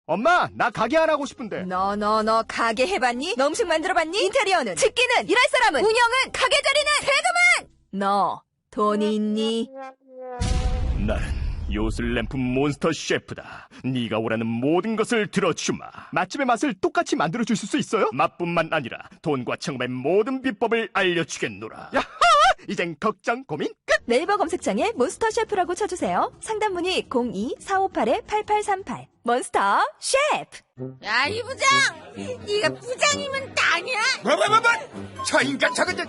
엄마, 나 가게 안 하고 싶은데. 너 가게 해봤니? 너 음식 만들어봤니? 인테리어는? 집기는? 일할 사람은? 운영은? 가게 자리는? 세금은? 너 돈이 있니? 나는 요술램프 몬스터 셰프다. 네가 원하는 모든 것을 들어주마. 맛집의 맛을 똑같이 만들어줄 수 있어요? 맛뿐만 아니라 돈과 청음의 모든 비법을 알려주겠노라. 야하! 이젠 걱정 고민 끝! 네이버 검색창에 몬스터 셰프라고 쳐주세요. 상담 문의 02-4558-8838. 몬스터 셰프! 야, 이 부장! 네가 부장이면 땅이야? 뭐? 저 인간 저건 쟤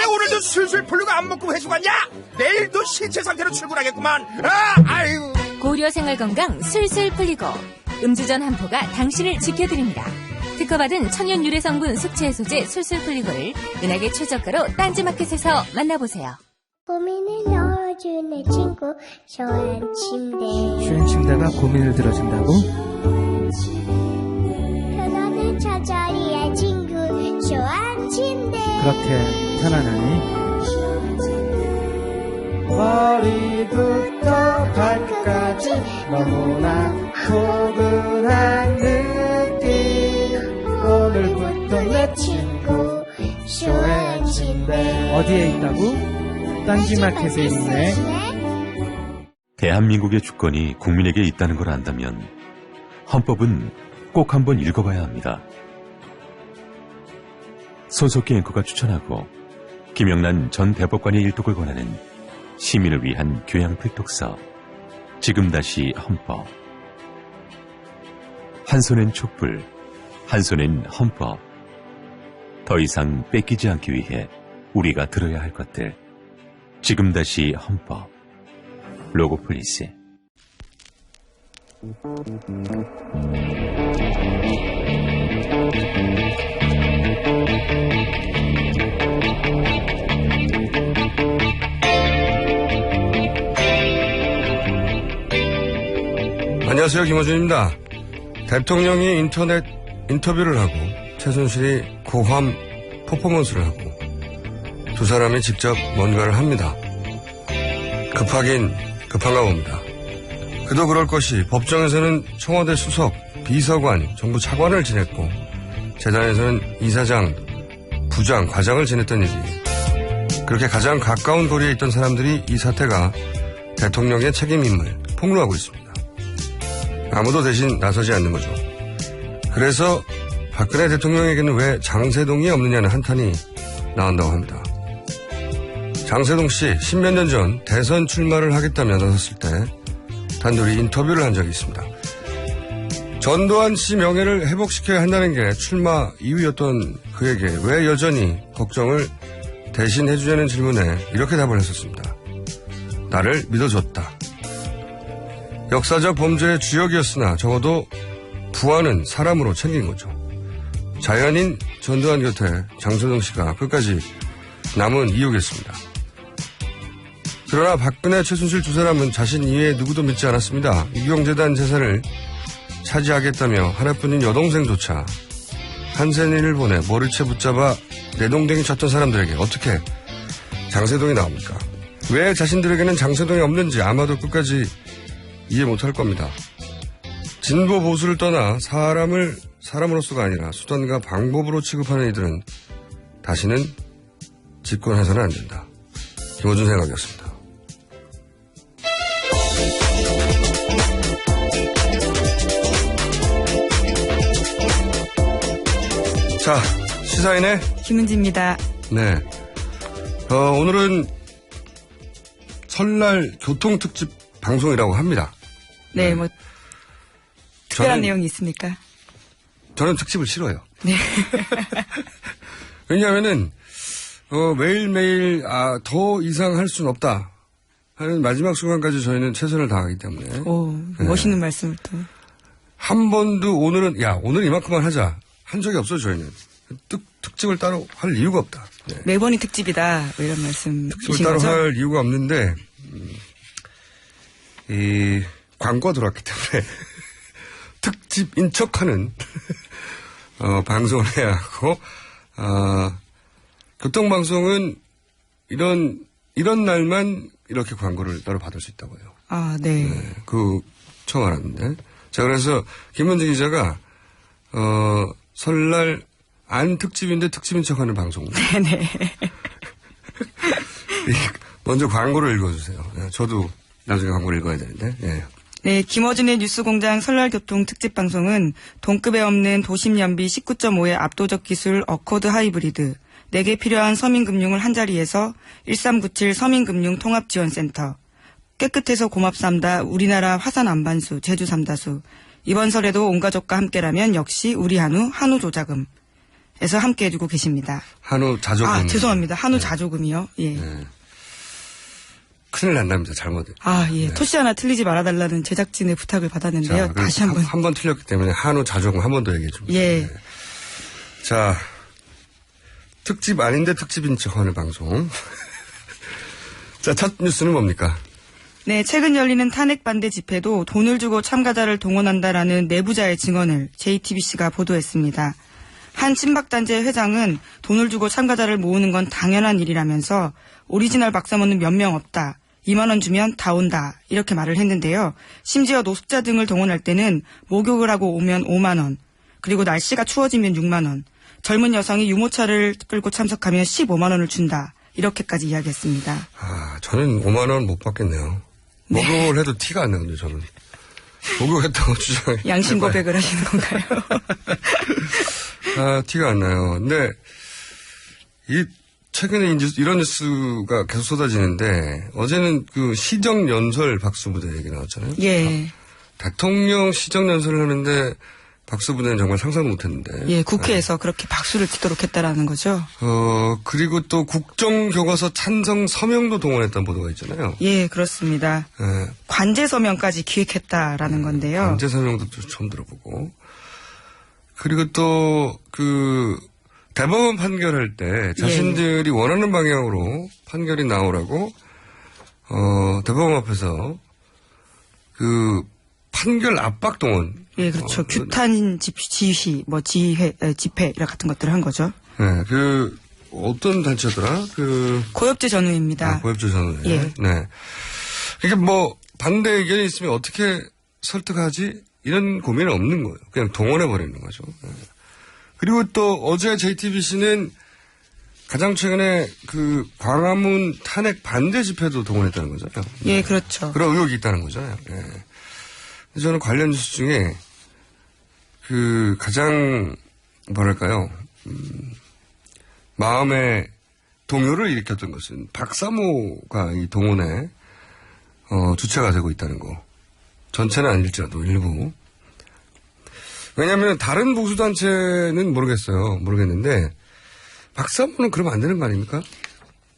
오늘도 술술 풀리고 안 먹고 회수 갔냐? 내일도 신체 상태로 출근하겠구만. 아유. 고려 생활건강 술술 풀리고 음주전 한포가 당신을 지켜드립니다. 특허받은 천연 유래 성분 숙취 해소제 술술 풀리고를 은하계 최저가로 딴지마켓에서 만나보세요. 고민을 넣어준 내 친구 쇼한 침대. 쇼한 침대가 고민을 들어준다고? 편안한 저자리의 친구 쇼한 침대. 그렇게 편안하니? 머리부터 발끝까지 너무나 포근한 느낌. 오늘부터 내 친구 쇼한 침대. 어디에 있다고? 딴지마켓에 있네. 대한민국의 주권이 국민에게 있다는 걸 안다면 헌법은 꼭 한번 읽어봐야 합니다. 손석희 앵커가 추천하고 김영란 전 대법관의 일독을 권하는 시민을 위한 교양 필독서 지금 다시 헌법. 한 손엔 촛불, 한 손엔 헌법. 더 이상 뺏기지 않기 위해 우리가 들어야 할 것들. 지금 다시 헌법. 로고폴리스. 안녕하세요, 김어준입니다. 대통령이 인터넷 인터뷰를 하고 최순실이 고함 퍼포먼스를 하고 두 사람이 직접 뭔가를 합니다. 급하긴 급한가 봅니다. 그도 그럴 것이 법정에서는 청와대 수석, 비서관, 정부 차관을 지냈고 재단에서는 이사장, 부장, 과장을 지냈던 일이 그렇게 가장 가까운 거리에 있던 사람들이 이 사태가 대통령의 책임임을 폭로하고 있습니다. 아무도 대신 나서지 않는 거죠. 그래서 박근혜 대통령에게는 왜 장세동이 없느냐는 한탄이 나온다고 합니다. 장세동 씨, 십몇 년 전 대선 출마를 하겠다며 나섰을 때 단둘이 인터뷰를 한 적이 있습니다. 전두환 씨 명예를 회복시켜야 한다는 게 출마 이유였던 그에게 왜 여전히 걱정을 대신 해주자는 질문에 이렇게 답을 했었습니다. 나를 믿어줬다. 역사적 범죄의 주역이었으나 적어도 부하는 사람으로 챙긴 거죠. 자연인 전두환 곁에 장세동 씨가 끝까지 남은 이유겠습니다. 그러나 박근혜, 최순실 두 사람은 자신 이외에 누구도 믿지 않았습니다. 유경재단 재산을 차지하겠다며 하나뿐인 여동생조차 한센이를 보내 머리채 붙잡아 내동댕이 쳤던 사람들에게 어떻게 장세동이 나옵니까? 왜 자신들에게는 장세동이 없는지 아마도 끝까지 이해 못할 겁니다. 진보 보수를 떠나 사람을 사람으로서가 아니라 수단과 방법으로 취급하는 이들은 다시는 집권해서는 안 된다. 김어준 생각이었습니다. 자, 시사인의 김은지입니다. 네. 오늘은 설날 교통특집 방송이라고 합니다. 네, 뭐 특별한 내용이 있습니까? 저는 특집을 싫어요. 네. 왜냐하면은 매일매일 더 이상 할 수는 없다 하는 마지막 순간까지 저희는 최선을 다하기 때문에. 오, 멋있는 말씀을 또. 한 번도 오늘 이만큼만 하자 한 적이 없어요. 저희는 특집을 따로 할 이유가 없다. 네. 매번이 특집이다 뭐 이런 말씀이신 특집을 따로 거죠? 할 이유가 없는데 이 광고가 들어왔기 때문에 특집인 척하는 방송을 해야 하고 교통방송은 이런 날만 이렇게 광고를 따로 받을 수 있다고요. 아, 네. 네, 처음 알았는데 자, 그래서 김원중 기자가 설날 안 특집인데 특집인 척하는 방송. 네네. 먼저 광고를 읽어주세요. 예, 저도 나중에 광고를 읽어야 되는데. 예. 네, 김어준의 뉴스공장 설날교통 특집 방송은 동급에 없는 도심 연비 19.5의 압도적 기술 어코드 하이브리드, 내게 필요한 서민금융을 한자리에서 1397 서민금융통합지원센터, 깨끗해서 고맙삼다 우리나라 화산 안반수 제주 삼다수, 이번 설에도 온 가족과 함께라면 역시 우리 한우 조자금에서 함께 해주고 계십니다. 한우 자조금. 아, 죄송합니다. 한우 네. 자조금이요. 예. 네. 큰일 난답니다. 잘못. 아, 예. 네. 토시 하나 틀리지 말아달라는 제작진의 부탁을 받았는데요. 자, 다시 한번. 한 번 틀렸기 때문에 한우 자조금 한 번 더 얘기해 줍니다. 예. 네. 자, 특집 아닌데 특집인 척 하는 방송. 자, 첫 뉴스는 뭡니까? 네, 최근 열리는 탄핵 반대 집회도 돈을 주고 참가자를 동원한다라는 내부자의 증언을 JTBC가 보도했습니다. 한 친박단체 회장은 돈을 주고 참가자를 모으는 건 당연한 일이라면서 오리지널 박사모는 몇 명 없다. 2만 원 주면 다 온다. 이렇게 말을 했는데요. 심지어 노숙자 등을 동원할 때는 목욕을 하고 오면 5만 원. 그리고 날씨가 추워지면 6만 원. 젊은 여성이 유모차를 끌고 참석하면 15만 원을 준다. 이렇게까지 이야기했습니다. 아, 저는 5만 원 못 받겠네요. 목욕을 해도 티가 안 나는데 저는. 목욕했다고 주장해. 양심 고백을 하시는 건가요? 아, 티가 안 나요. 근데 최근에 이런 뉴스가 계속 쏟아지는데 어제는 그 시정연설 박수부대 얘기 나왔잖아요. 예. 대통령 시정연설을 하는데 박수부대는 정말 상상도 못했는데. 예, 국회에서 그렇게 박수를 치도록 했다라는 거죠. 그리고 또 국정교과서 찬성 서명도 동원했다는 보도가 있잖아요. 예, 그렇습니다. 예. 관제 서명까지 기획했다라는 건데요. 관제 서명도 처음 들어보고. 그리고 또 대법원 판결할 때 자신들이 원하는 방향으로 판결이 나오라고 대법원 앞에서 판결 압박 동원. 예, 그렇죠. 규탄 지휘, 집회 같은 것들을 한 거죠. 네, 어떤 단체더라? 고엽제 전우입니다. 아, 고엽제 전우. 예. 네. 이게 반대 의견이 있으면 어떻게 설득하지? 이런 고민은 없는 거예요. 그냥 동원해버리는 거죠. 네. 그리고 또 어제 JTBC는 가장 최근에 광화문 탄핵 반대 집회도 동원했다는 거잖아요. 예, 그렇죠. 그런 의혹이 있다는 거잖아요. 네. 저는 관련 뉴스 중에 가장 뭐랄까요, 마음에 동요를 일으켰던 것은 박사모가 이 동원에 주체가 되고 있다는 거. 전체는 아닐지라도 일부. 왜냐하면 다른 보수단체는 모르겠는데 박사모는 그러면 안 되는 거 아닙니까?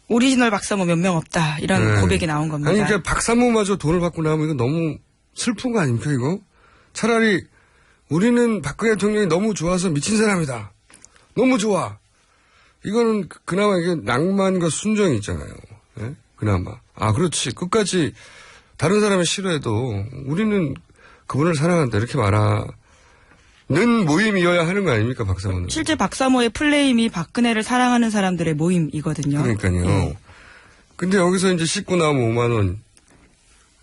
오리지널 박사모 몇 명 없다 이런 고백이 나온 겁니다. 아니 그러니까 박사모마저 돈을 받고 나오면 이거 너무 슬픈 거 아닙니까 이거? 차라리 우리는 박근혜 대통령이 너무 좋아서 미친 사람이다. 너무 좋아. 이거는 그나마 이게 낭만과 순정이 있잖아요. 예? 그나마. 아 그렇지. 끝까지 다른 사람이 싫어해도 우리는 그분을 사랑한다 이렇게 말하는 모임이어야 하는 거 아닙니까 박사모는. 실제 박사모의 플레임이 박근혜를 사랑하는 사람들의 모임이거든요. 그러니까요. 예. 근데 여기서 이제 씻고 나오면 5만 원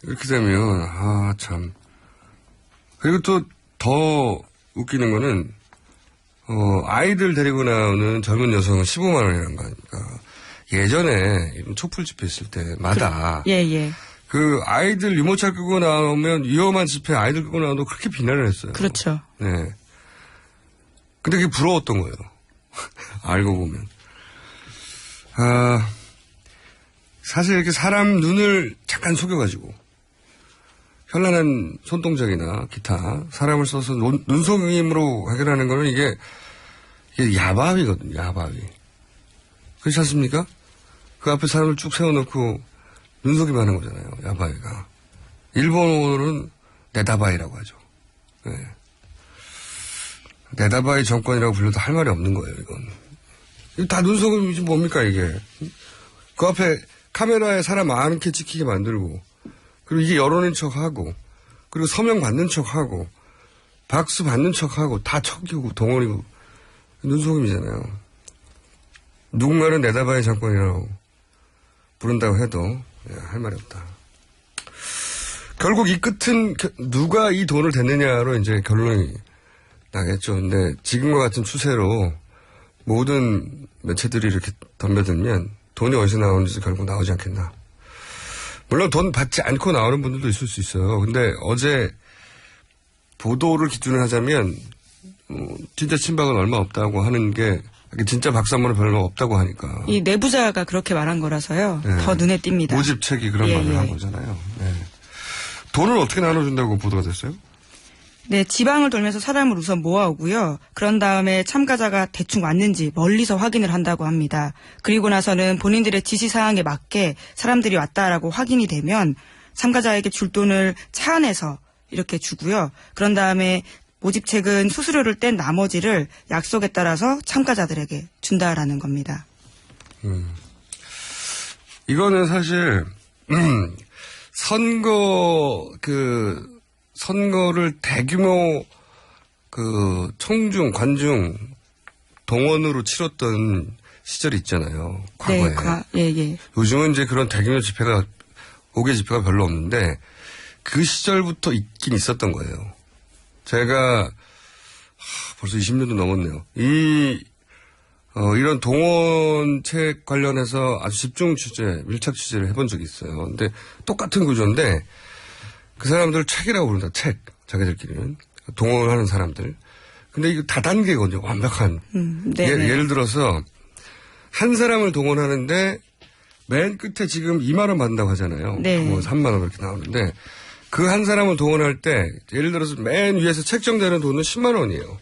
이렇게 되면 참. 그리고 또 더 웃기는 거는 아이들 데리고 나오는 젊은 여성은 15만 원이라는 거 아닙니까. 예전에 이런 촛불 집회 있을 때마다 예. 아이들 유모차 끌고 나오면 위험한 집회 아이들 끌고 나오도 그렇게 비난을 했어요. 그렇죠. 네. 근데 그게 부러웠던 거예요. 알고 보면. 사실 이렇게 사람 눈을 잠깐 속여가지고 현란한 손동작이나 기타 사람을 써서 눈속임으로 해결하는 거는 이게 야바위거든요. 야바위. 그렇지 않습니까? 그 앞에 사람을 쭉 세워놓고 눈속임 하는 거잖아요. 야바위가. 일본어로는 네다바이라고 하죠. 네. 네다바이 정권이라고 불러도 할 말이 없는 거예요. 이건. 다 눈속임이지 뭡니까 이게. 그 앞에 카메라에 사람 많게 찍히게 만들고 그리고 이게 여론인 척하고 그리고 서명 받는 척하고 박수 받는 척하고 다 척이고 동원이고 눈속임이잖아요. 누군가는 네다바이 정권이라고 부른다고 해도 할 말이 없다. 결국 이 끝은 누가 이 돈을 댔느냐로 이제 결론이 나겠죠. 근데 지금과 같은 추세로 모든 매체들이 이렇게 덤벼들면 돈이 어디서 나오는지 결국 나오지 않겠나. 물론 돈 받지 않고 나오는 분들도 있을 수 있어요. 근데 어제 보도를 기준으로 하자면 진짜 친박은 얼마 없다고 하는 게 진짜 박사모는 별로 없다고 하니까. 이 내부자가 그렇게 말한 거라서요. 네. 더 눈에 띕니다. 모집책이 그런 말을 한 거잖아요. 네. 돈을 어떻게 나눠준다고 보도가 됐어요? 네, 지방을 돌면서 사람을 우선 모아오고요. 그런 다음에 참가자가 대충 왔는지 멀리서 확인을 한다고 합니다. 그리고 나서는 본인들의 지시사항에 맞게 사람들이 왔다라고 확인이 되면 참가자에게 줄 돈을 차 안에서 이렇게 주고요. 그런 다음에 모집책은 수수료를 뗀 나머지를 약속에 따라서 참가자들에게 준다라는 겁니다. 이거는 사실 선거를 대규모 청중, 관중 동원으로 치렀던 시절이 있잖아요. 과거에. 예. 요즘은 이제 그런 대규모 집회가 5개 집회가 별로 없는데 그 시절부터 있긴 있었던 거예요. 제가 벌써 20년도 넘었네요. 이런 동원책 관련해서 아주 집중 취재, 밀착 취재를 해본 적이 있어요. 근데 똑같은 구조인데 그 사람들 책이라고 부른다. 책. 자기들끼리는. 동원하는 사람들. 근데 이거 다단계거든요. 완벽한. 예를 들어서 한 사람을 동원하는데 맨 끝에 지금 2만 원 받는다고 하잖아요. 네. 뭐 3만 원 이렇게 나오는데 그 한 사람을 동원할 때 예를 들어서 맨 위에서 책정되는 돈은 10만 원이에요.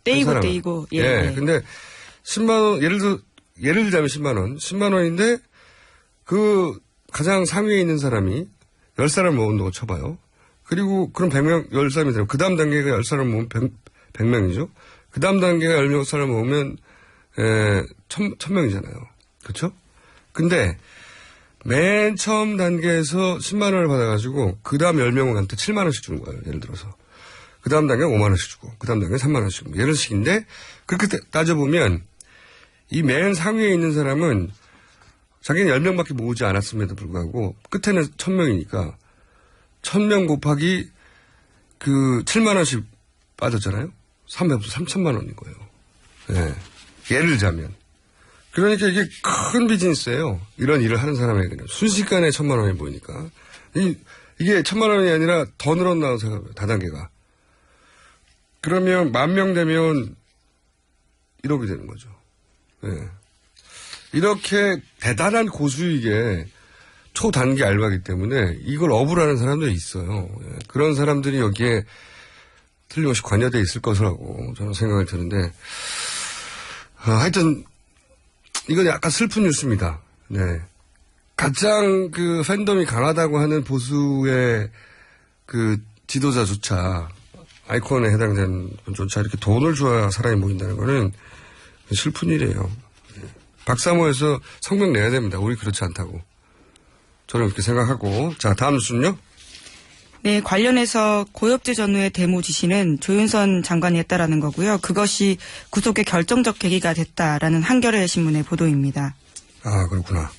떼이고. 예. 근데 10만 원, 예를 들자면 10만 원. 10만 원인데 그 가장 상위에 있는 사람이 10사람 모은다고 쳐봐요. 그리고 그럼 100명, 10사람이 되면 그 다음 단계가 10사람 모으면 100명이죠. 그 다음 단계가 10사람 모으면 1000명이잖아요. 그렇죠? 근데 맨 처음 단계에서 10만 원을 받아가지고 그 다음 10명한테 7만 원씩 주는 거예요. 예를 들어서. 그 다음 단계 5만 원씩 주고 그 다음 단계 3만 원씩 주고 이런 식인데 그렇게 따져보면 이 맨 상위에 있는 사람은 자기는 10명밖에 모으지 않았음에도 불구하고 끝에는 1000명이니까 1000명 곱하기 그 7만 원씩 빠졌잖아요. 3천만 원인 거예요. 네. 예를 들자면. 그러니까 이게 큰 비즈니스예요. 이런 일을 하는 사람에게는. 순식간에 1000만 원이 보이니까. 이게 1000만 원이 아니라 더 늘어나고 생각해요. 다단계가. 그러면 10,000명 되면 1억이 되는 거죠. 네. 이렇게 대단한 고수익의 초단기 알바기 때문에 이걸 업으라는 사람들이 있어요. 예. 그런 사람들이 여기에 틀림없이 관여되어 있을 것이라고 저는 생각이 드는데 하여튼 이건 약간 슬픈 뉴스입니다. 네. 가장 그 팬덤이 강하다고 하는 보수의 그 지도자조차 아이콘에 해당되는 분조차 이렇게 돈을 줘야 사람이 모인다는 거는 슬픈 일이에요. 박사모에서 성명 내야 됩니다. 우리 그렇지 않다고. 저는 그렇게 생각하고. 자, 다음 뉴스는요? 네, 관련해서 고엽제 전후의 데모 지시는 조윤선 장관이 했다라는 거고요. 그것이 구속의 결정적 계기가 됐다라는 한겨레 신문의 보도입니다. 아, 그렇구나.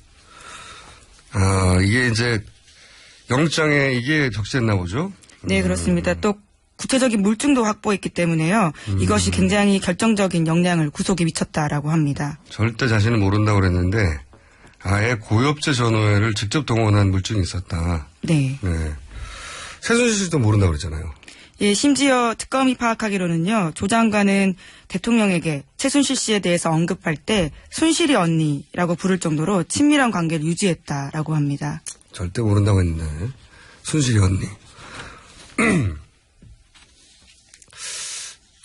아, 이게 이제 영장에 이게 적시했나 보죠? 네, 그렇습니다. 또 구체적인 물증도 확보했기 때문에요. 이것이 굉장히 결정적인 영향을 구속에 미쳤다라고 합니다. 절대 자신은 모른다고 그랬는데 아예 고엽제 전후회를 직접 동원한 물증이 있었다. 네. 최순실 씨도 모른다고 그랬잖아요. 예, 심지어 특검이 파악하기로는요. 조 장관은 대통령에게 최순실 씨에 대해서 언급할 때 순실이 언니라고 부를 정도로 친밀한 관계를 유지했다라고 합니다. 절대 모른다고 했는데 순실이 언니.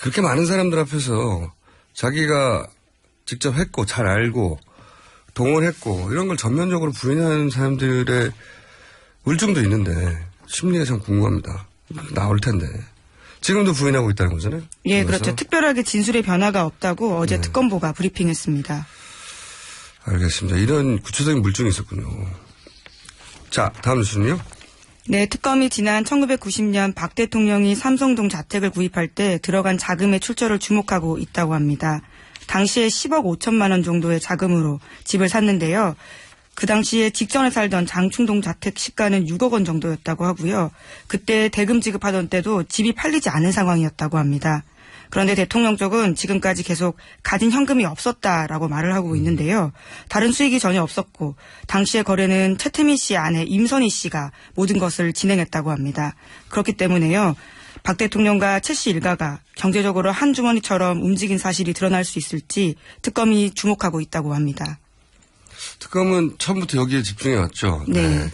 그렇게 많은 사람들 앞에서 자기가 직접 했고 잘 알고 동원했고 이런 걸 전면적으로 부인하는 사람들의 물증도 있는데 심리가 참 궁금합니다. 나올 텐데. 지금도 부인하고 있다는 거잖아요. 예, 그렇죠. 특별하게 진술의 변화가 없다고 어제 특검보가 브리핑했습니다. 알겠습니다. 이런 구체적인 물증이 있었군요. 자, 다음 뉴스는요? 네, 특검이 지난 1990년 박 대통령이 삼성동 자택을 구입할 때 들어간 자금의 출처를 주목하고 있다고 합니다. 당시에 10억 5천만 원 정도의 자금으로 집을 샀는데요. 그 당시에 직전에 살던 장충동 자택 시가는 6억 원 정도였다고 하고요. 그때 대금 지급하던 때도 집이 팔리지 않은 상황이었다고 합니다. 그런데 대통령 쪽은 지금까지 계속 가진 현금이 없었다라고 말을 하고 있는데요. 다른 수익이 전혀 없었고 당시의 거래는 최태민 씨 아내 임선희 씨가 모든 것을 진행했다고 합니다. 그렇기 때문에요. 박 대통령과 최 씨 일가가 경제적으로 한 주머니처럼 움직인 사실이 드러날 수 있을지 특검이 주목하고 있다고 합니다. 특검은 처음부터 여기에 집중해왔죠. 네.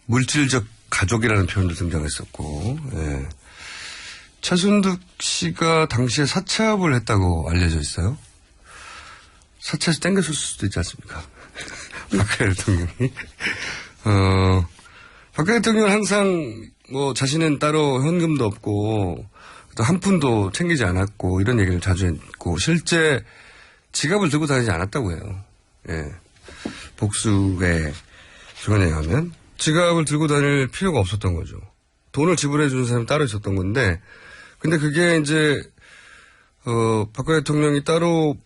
물질적 가족이라는 표현도 등장했었고, 예. 최순득 씨가 당시에 사채업을 했다고 알려져 있어요. 사채에서 땡겼을 수도 있지 않습니까? 박근혜 대통령이. 박근혜 대통령은 항상 자신은 따로 현금도 없고, 또 한 푼도 챙기지 않았고, 이런 얘기를 자주 했고, 실제 지갑을 들고 다니지 않았다고 해요. 예. 복수의 주관에 의하면. 지갑을 들고 다닐 필요가 없었던 거죠. 돈을 지불해 주는 사람이 따로 있었던 건데, 근데 그게 이제, 박근혜 대통령이 따로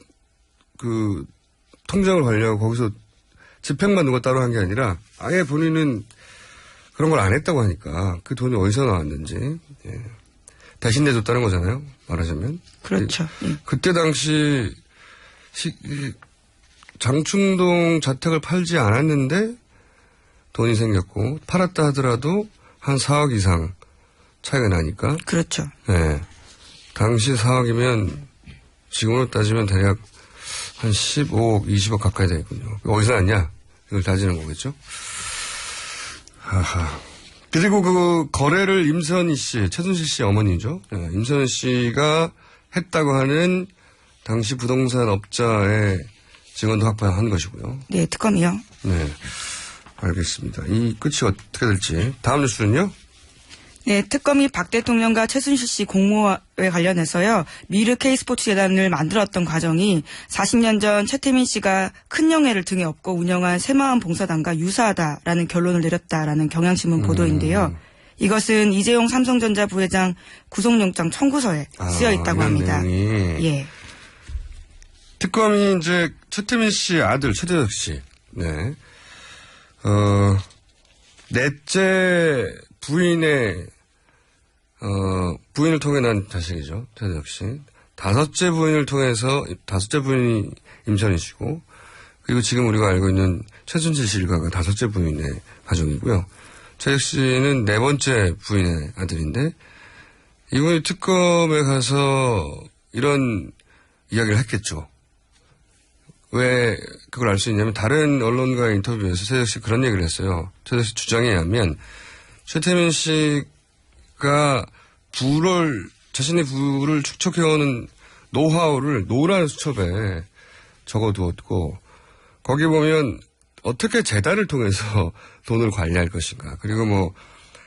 통장을 관리하고 거기서 집행만 누가 따로 한 게 아니라 아예 본인은 그런 걸 안 했다고 하니까 그 돈이 어디서 나왔는지, 예. 대신 내줬다는 거잖아요. 말하자면. 그렇죠. 예. 그때 당시 장충동 자택을 팔지 않았는데 돈이 생겼고 팔았다 하더라도 한 4억 이상 차이가 나니까. 그렇죠. 네. 당시 4억이면 지금으로 따지면 대략 한 15억, 20억 가까이 되겠군요. 어디서 났냐? 이걸 따지는 거겠죠. 하하. 그리고 그 거래를 임선희 씨, 최순실 씨 어머니죠. 네. 임선희 씨가 했다고 하는 당시 부동산 업자의 증언도 확보한 것이고요. 네, 특검이요. 네. 알겠습니다. 이 끝이 어떻게 될지. 다음 뉴스는요? 네, 특검이 박 대통령과 최순실 씨 공모에 관련해서요. 미르 K스포츠 재단을 만들었던 과정이 40년 전 최태민 씨가 큰 영예를 등에 업고 운영한 새마음 봉사단과 유사하다라는 결론을 내렸다라는 경향신문 보도인데요. 이것은 이재용 삼성전자 부회장 구속영장 청구서에 쓰여 있다고 합니다. 내용이. 예. 특검이 이제 최태민 씨 아들 최대석 씨, 네, 넷째 부인의 부인을 통해 난 자식이죠. 최대석 씨. 다섯째 부인을 통해서 다섯째 부인이 임선희 씨고, 그리고 지금 우리가 알고 있는 최순실 씨 일가가 다섯째 부인의 가족이고요. 최대석 씨는 네 번째 부인의 아들인데, 이분이 특검에 가서 이런 이야기를 했겠죠. 왜 그걸 알 수 있냐면 다른 언론과의 인터뷰에서 최대석 씨 그런 얘기를 했어요. 최대석 씨 주장에 의하면 최태민 씨가 자신의 부를 축적해오는 노하우를 노란 수첩에 적어두었고, 거기 보면 어떻게 재단을 통해서 돈을 관리할 것인가, 그리고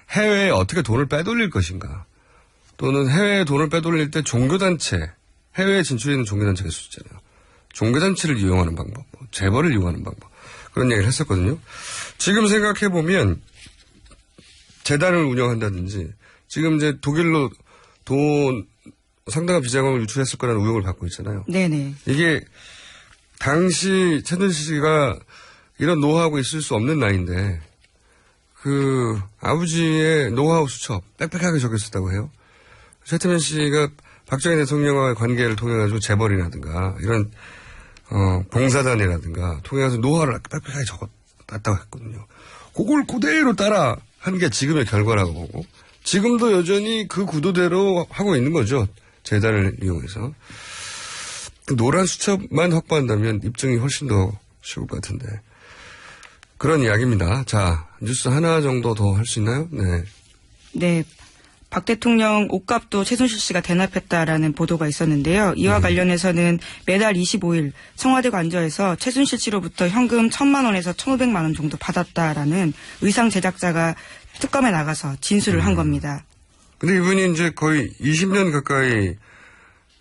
해외에 어떻게 돈을 빼돌릴 것인가, 또는 해외에 돈을 빼돌릴 때 종교단체, 해외에 진출해 있는 종교단체가 있었잖아요. 종교단체를 이용하는 방법, 재벌을 이용하는 방법, 그런 얘기를 했었거든요. 지금 생각해보면 재단을 운영한다든지, 지금 이제 독일로 돈 상당한 비자금을 유출했을 거라는 의혹을 받고 있잖아요. 네네. 이게 당시 최순실 씨가 이런 노하우가 있을 수 없는 나이인데, 그 아버지의 노하우 수첩 빽빽하게 적혔었다고 해요. 최태민 씨가 박정희 대통령과의 관계를 통해 가지고 재벌이라든가 이런 봉사단이라든가 통해 가지고 노하우를 빽빽하게 적었다고 했거든요. 그걸 그대로 따라 한 게 지금의 결과라고 보고, 지금도 여전히 그 구도대로 하고 있는 거죠. 재단을 이용해서. 노란 수첩만 확보한다면 입증이 훨씬 더 쉬울 것 같은데. 그런 이야기입니다. 자, 뉴스 하나 정도 더 할 수 있나요? 네. 네. 박 대통령 옷값도 최순실 씨가 대납했다라는 보도가 있었는데요. 이와 관련해서는 매달 25일 청와대 관저에서 최순실 씨로부터 현금 1,000만 원에서 1,500만 원 정도 받았다라는 의상 제작자가 특검에 나가서 진술을 한 겁니다. 근데 이분이 이제 거의 20년 가까이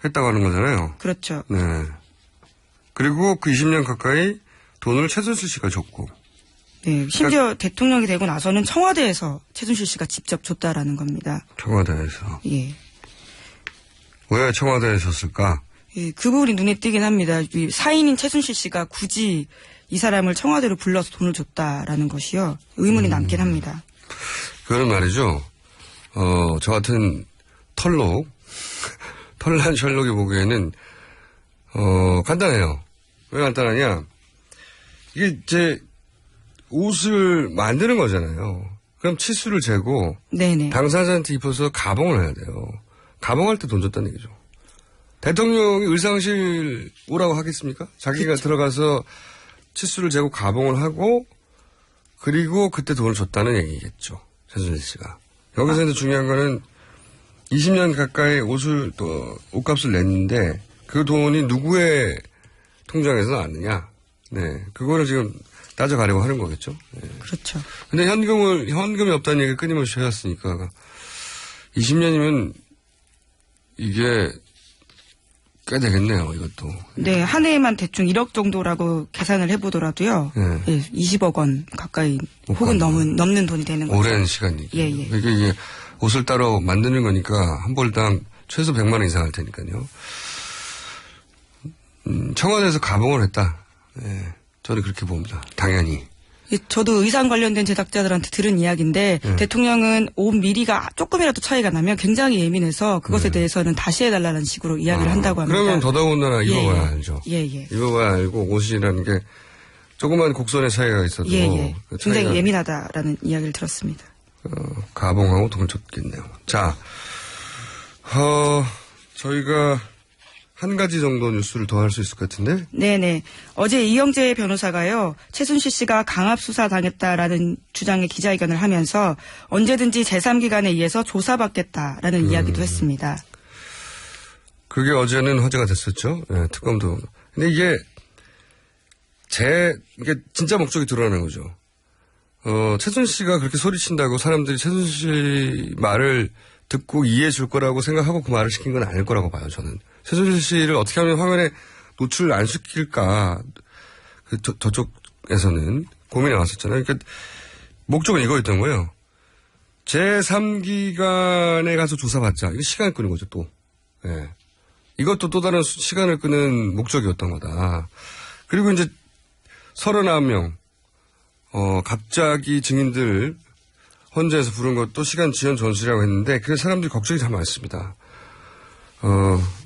했다고 하는 거잖아요. 그렇죠. 네. 그리고 그 20년 가까이 돈을 최순실 씨가 줬고. 네. 심지어 대통령이 되고 나서는 청와대에서 최순실 씨가 직접 줬다라는 겁니다. 청와대에서. 예. 왜 청와대에 줬을까? 예, 그 부분이 눈에 띄긴 합니다. 이 사인인 최순실 씨가 굳이 이 사람을 청와대로 불러서 돈을 줬다라는 것이요. 의문이 남긴 합니다. 그거는 말이죠. 저 같은 털난 셜록이 보기에는, 간단해요. 왜 간단하냐? 이게 제 옷을 만드는 거잖아요. 그럼 치수를 재고, 네네. 당사자한테 입혀서 가봉을 해야 돼요. 가봉할 때 돈 줬다는 얘기죠. 대통령이 의상실 오라고 하겠습니까? 자기가 그쵸. 들어가서 치수를 재고 가봉을 하고, 그리고 그때 돈을 줬다는 얘기겠죠. 최순실 씨가. 여기서 이제 중요한 거는 20년 가까이 옷값을 냈는데 그 돈이 누구의 통장에서 나왔느냐. 네. 그거를 지금 따져가려고 하는 거겠죠. 네. 그렇죠. 근데 현금이 없다는 얘기를 끊임없이 해왔으니까 20년이면 이게 꽤 되겠네요, 이것도. 네, 한 해에만 대충 1억 정도라고 계산을 해보더라도요. 네. 예, 20억 원 가까이 혹은 넘는 돈이 되는 거죠. 오랜 시간이죠. 예. 이게 옷을 따로 만드는 거니까 한 벌당 최소 100만 원 이상 할 테니까요. 청와대에서 가봉을 했다. 예, 저는 그렇게 봅니다. 당연히. 예, 저도 의상 관련된 제작자들한테 들은 이야기인데 대통령은 옷 미리가 조금이라도 차이가 나면 굉장히 예민해서 그것에 대해서는 다시 해달라는 식으로 이야기를 한다고 합니다. 그러면 더더군다나 입어봐야 알죠. 예. 입어봐야 알고 옷이라는 게 조그만 곡선의 차이가 있어도 예. 그 굉장히 차이가 예민하다라는 이야기를 들었습니다. 가봉하고 돈을 줬겠네요. 자, 저희가 한 가지 정도 뉴스를 더 할 수 있을 것 같은데? 네네. 어제 이영재 변호사가요, 최순실 씨가 강압수사 당했다라는 주장의 기자회견을 하면서 언제든지 제3기관에 의해서 조사받겠다라는 이야기도 했습니다. 그게 어제는 화제가 됐었죠. 예, 특검도. 근데 이게 진짜 목적이 드러나는 거죠. 최순실 씨가 그렇게 소리친다고 사람들이 최순실 씨 말을 듣고 이해해 줄 거라고 생각하고 그 말을 시킨 건 아닐 거라고 봐요, 저는. 최순실 씨를 어떻게 하면 화면에 노출 안 시킬까, 저쪽에서는 고민이 나왔었잖아요. 그러니까 목적은 이거였던 거예요. 제3기관에 가서 조사받자. 이거 시간을 끄는 거죠, 또. 예. 이것도 또 다른 시간을 끄는 목적이었던 거다. 그리고 이제 39명, 갑자기 증인들 헌재에서 부른 것도 시간 지연 전술이라고 했는데, 그래서 사람들이 걱정이 참 많습니다.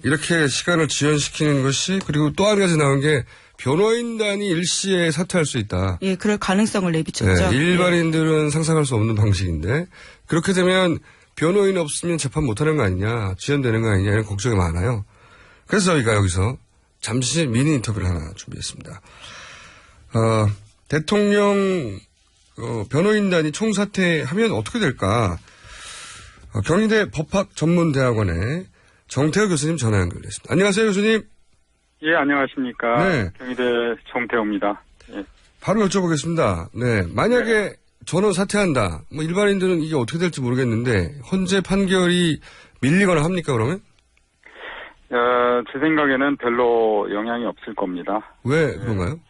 이렇게 시간을 지연시키는 것이, 그리고 또 한 가지 나온 게, 변호인단이 일시에 사퇴할 수 있다. 예, 그럴 가능성을 내비쳤죠. 네, 일반인들은 상상할 수 없는 방식인데, 그렇게 되면 변호인 없으면 재판 못하는 거 아니냐, 지연되는 거 아니냐, 이런 걱정이 많아요. 그래서 저희가 여기서 잠시 미니 인터뷰를 하나 준비했습니다. 대통령, 변호인단이 총사퇴하면 어떻게 될까? 경희대 법학전문대학원의 정태호 교수님 전화 연결됐습니다. 안녕하세요, 교수님. 예, 안녕하십니까. 네. 경희대 정태호입니다. 예. 바로 여쭤보겠습니다. 네. 만약에 전원 사퇴한다. 뭐 일반인들은 이게 어떻게 될지 모르겠는데, 헌재 판결이 밀리거나 합니까, 그러면? 제 생각에는 별로 영향이 없을 겁니다. 왜 그런가요?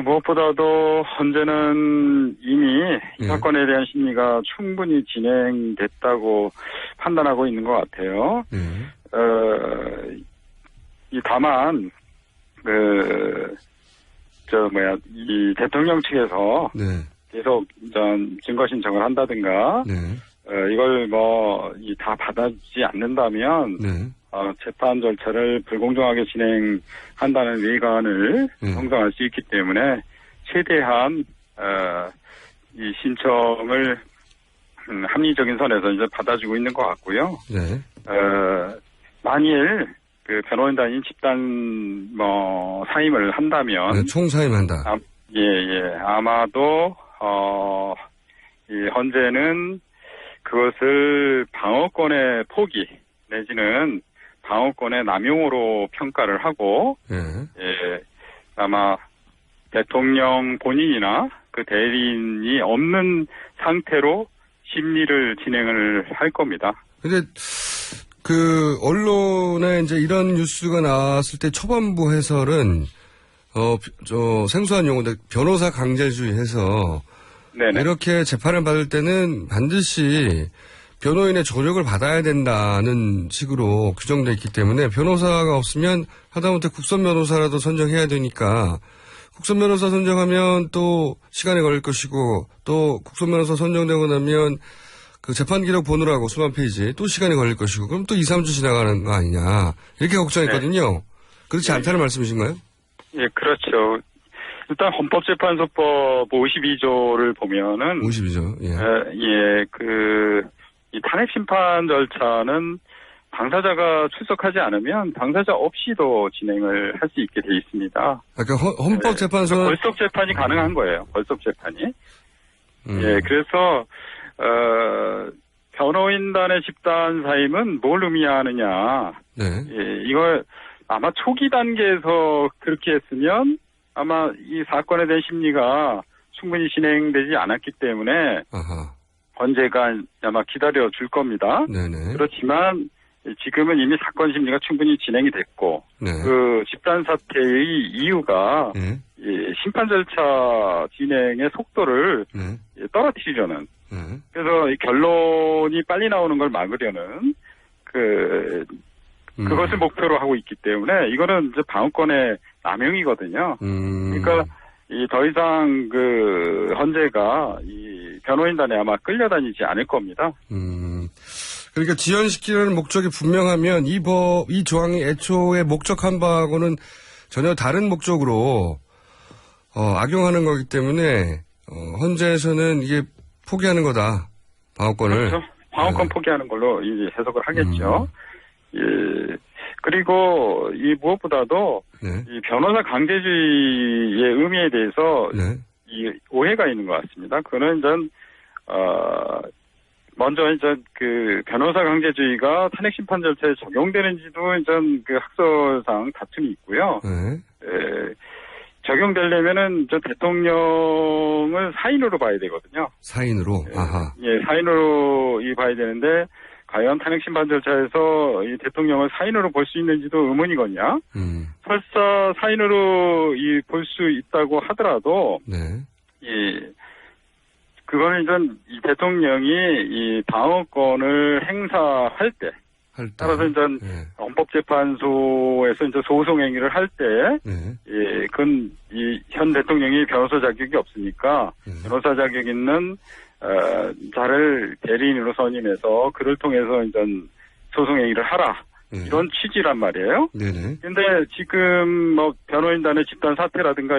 무엇보다도 헌재는 이미 이 사건에 대한 심리가 충분히 진행됐다고 판단하고 있는 것 같아요. 다만, 이 대통령 측에서 계속 증거 신청을 한다든가, 이걸 다 받아주지 않는다면, 재판 절차를 불공정하게 진행한다는 외관을 형성할 수 있기 때문에 최대한 이 신청을 합리적인 선에서 이제 받아주고 있는 것 같고요. 만일 그 변호인단이 집단 사임을 한다면 총사임한다. 아마도 이 헌재는 그것을 방어권의 포기 내지는 방어권의 남용으로 평가를 하고, 아마 대통령 본인이나 그 대리인이 없는 상태로 심리를 진행을 할 겁니다. 근데, 언론에 이제 이런 뉴스가 나왔을 때 초반부 해설은, 생소한 용어인데 변호사 강제주의 해서, 이렇게 재판을 받을 때는 반드시 변호인의 조력을 받아야 된다는 식으로 규정되어 있기 때문에 변호사가 없으면 하다못해 국선 변호사라도 선정해야 되니까 국선 변호사 선정하면 또 시간이 걸릴 것이고 또 국선 변호사 선정되고 나면 그 재판 기록 보느라고 수만 페이지 또 시간이 걸릴 것이고 그럼 또 2, 3주 지나가는 거 아니냐 이렇게 걱정했거든요. 그렇지 않다는 말씀이신가요? 예, 그렇죠. 일단 헌법재판소법 52조를 보면은 52조. 예. 이 탄핵 심판 절차는 당사자가 출석하지 않으면 당사자 없이도 진행을 할 수 있게 돼 있습니다. 아까 헌법재판소는 벌속 재판이 가능한 거예요. 벌속 재판이. 예, 그래서 변호인단의 집단 사임은 뭘 의미하느냐. 네. 예, 이걸 아마 초기 단계에서 그렇게 했으면 아마 이 사건에 대한 심리가 충분히 진행되지 않았기 때문에 아하. 헌재가 아마 기다려 줄 겁니다. 네네. 그렇지만 지금은 이미 사건 심리가 충분히 진행이 됐고 네. 그 집단 사태의 이유가 네. 이 심판 절차 진행의 속도를 네. 떨어뜨리려는 네. 그래서 이 결론이 빨리 나오는 걸 막으려는 그것을 목표로 하고 있기 때문에 이거는 이제 방어권의 남용이거든요. 그러니까 이 더 이상 그 헌재가 이 변호인단에 아마 끌려다니지 않을 겁니다. 그러니까 지연시키려는 목적이 분명하면 이 조항이 애초에 목적한 바하고는 전혀 다른 목적으로 악용하는 거기 때문에 헌재에서는 이게 포기하는 거다. 방어권을. 그렇죠. 방어권 포기하는 걸로 이제 해석을 하겠죠. 예. 그리고 이 무엇보다도 네. 이 변호사 강제주의의 의미에 대해서 네. 이 오해가 있는 것 같습니다. 그거는 먼저 이제 그 변호사 강제주의가 탄핵 심판 절차에 적용되는지도 이제 그 학설상 다툼이 있고요. 네. 적용되려면은 대통령을 사인으로 봐야 되거든요. 사인으로. 아하. 예, 사인으로 봐야 되는데 과연 탄핵 심판 절차에서 이 대통령을 사인으로 볼 수 있는지도 의문이거든요. 설사 사인으로 볼 수 있다고 하더라도 네. 그거는 이 대통령이 이 방어권을 행사할 때 따라서 헌법재판소에서 소송 행위를 할 때, 그건 현 대통령이 변호사 자격이 없으니까 변호사 자격 있는 자를 대리인으로 선임해서 그를 통해서 소송 행위를 하라 이런 취지란 말이에요. 그런데 지금 변호인단의 집단 사태라든가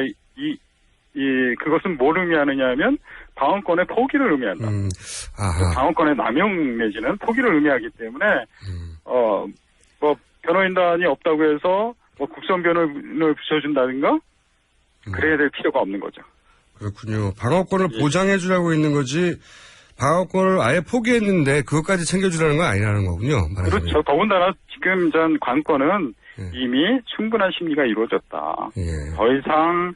그것은 뭘 의미하느냐면 방어권의 포기를 의미한다. 방어권의 남용 내지는 포기를 의미하기 때문에 변호인단이 없다고 해서 국선 변호인을 붙여준다든가 그래야 될 필요가 없는 거죠. 그렇군요. 방어권을 보장해주라고 있는 거지 방어권을 아예 포기했는데 그것까지 챙겨주라는 건 아니라는 거군요. 말하자면. 그렇죠. 더군다나 지금 관건은 이미 충분한 심리가 이루어졌다. 더 이상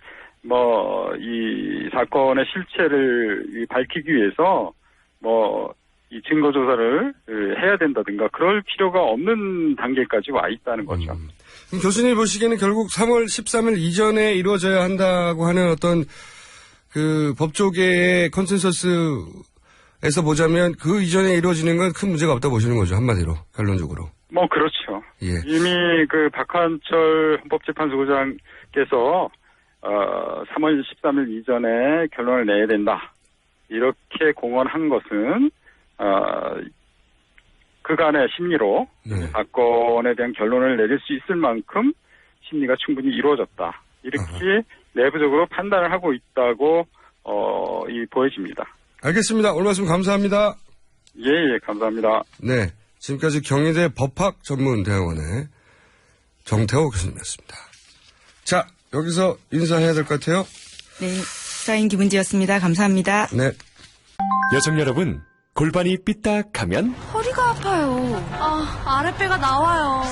이 사건의 실체를 밝히기 위해서 이 증거 조사를 해야 된다든가 그럴 필요가 없는 단계까지 와 있다는 거죠. 그럼 교수님 보시기에는 결국 3월 13일 이전에 이루어져야 한다고 하는 어떤 그 법조계의 컨센서스에서 보자면 그 이전에 이루어지는 건 큰 문제가 없다고 보시는 거죠. 한마디로 결론적으로. 그렇죠. 예. 이미 그 박한철 헌법재판소장께서 3월 13일 이전에 결론을 내야 된다. 이렇게 공언한 것은 그간의 심리로 사건에 대한 결론을 내릴 수 있을 만큼 심리가 충분히 이루어졌다. 이렇게 내부적으로 판단을 하고 있다고 보여집니다. 알겠습니다. 오늘 말씀 감사합니다. 예, 감사합니다. 네, 지금까지 경희대 법학전문대학원의 정태호 교수님이었습니다. 자, 여기서 인사해야 될 것 같아요. 네, 사인 김은지였습니다. 감사합니다. 네. 여성 여러분, 골반이 삐딱하면 허리가 아파요. 아랫배가 나와요.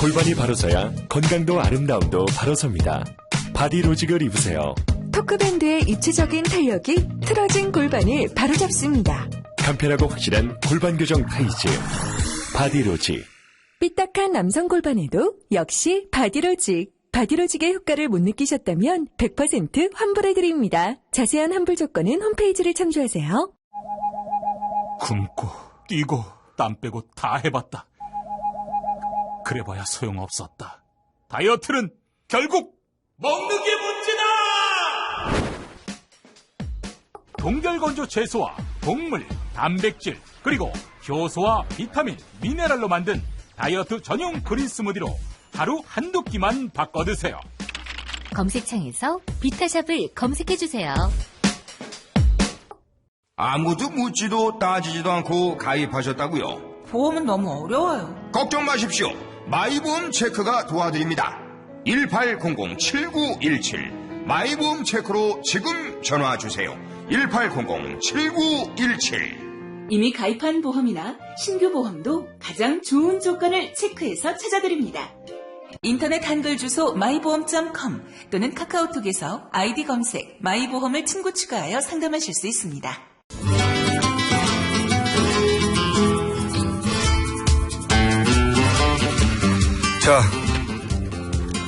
골반이 바로 서야 건강도 아름다움도 바로 섭니다. 바디로직을 입으세요. 토크밴드의 입체적인 탄력이 틀어진 골반을 바로잡습니다. 간편하고 확실한 골반 교정 타이즈 바디로직. 삐딱한 남성 골반에도 역시 바디로직. 바디로직의 효과를 못 느끼셨다면 100% 환불해드립니다. 자세한 환불 조건은 홈페이지를 참조하세요. 굶고 뛰고 땀 빼고 다 해봤다. 그래봐야 소용없었다. 다이어트는 결국 먹는 게 문제다! 동결건조 채소와 곡물, 단백질, 그리고 효소와 비타민, 미네랄로 만든 다이어트 전용 그린 스무디로 하루 한두 끼만 바꿔 드세요. 검색창에서 비타샵을 검색해주세요. 아무도 묻지도 따지지도 않고 가입하셨다고요? 보험은 너무 어려워요. 걱정 마십시오. 마이보험 체크가 도와드립니다. 1800-7917 마이보험 체크로 지금 전화 주세요. 1800-7917 이미 가입한 보험이나 신규 보험도 가장 좋은 조건을 체크해서 찾아드립니다. 인터넷 한글 주소 마이보험.com 또는 카카오톡에서 아이디 검색 마이보험을 친구 추가하여 상담하실 수 있습니다. 자,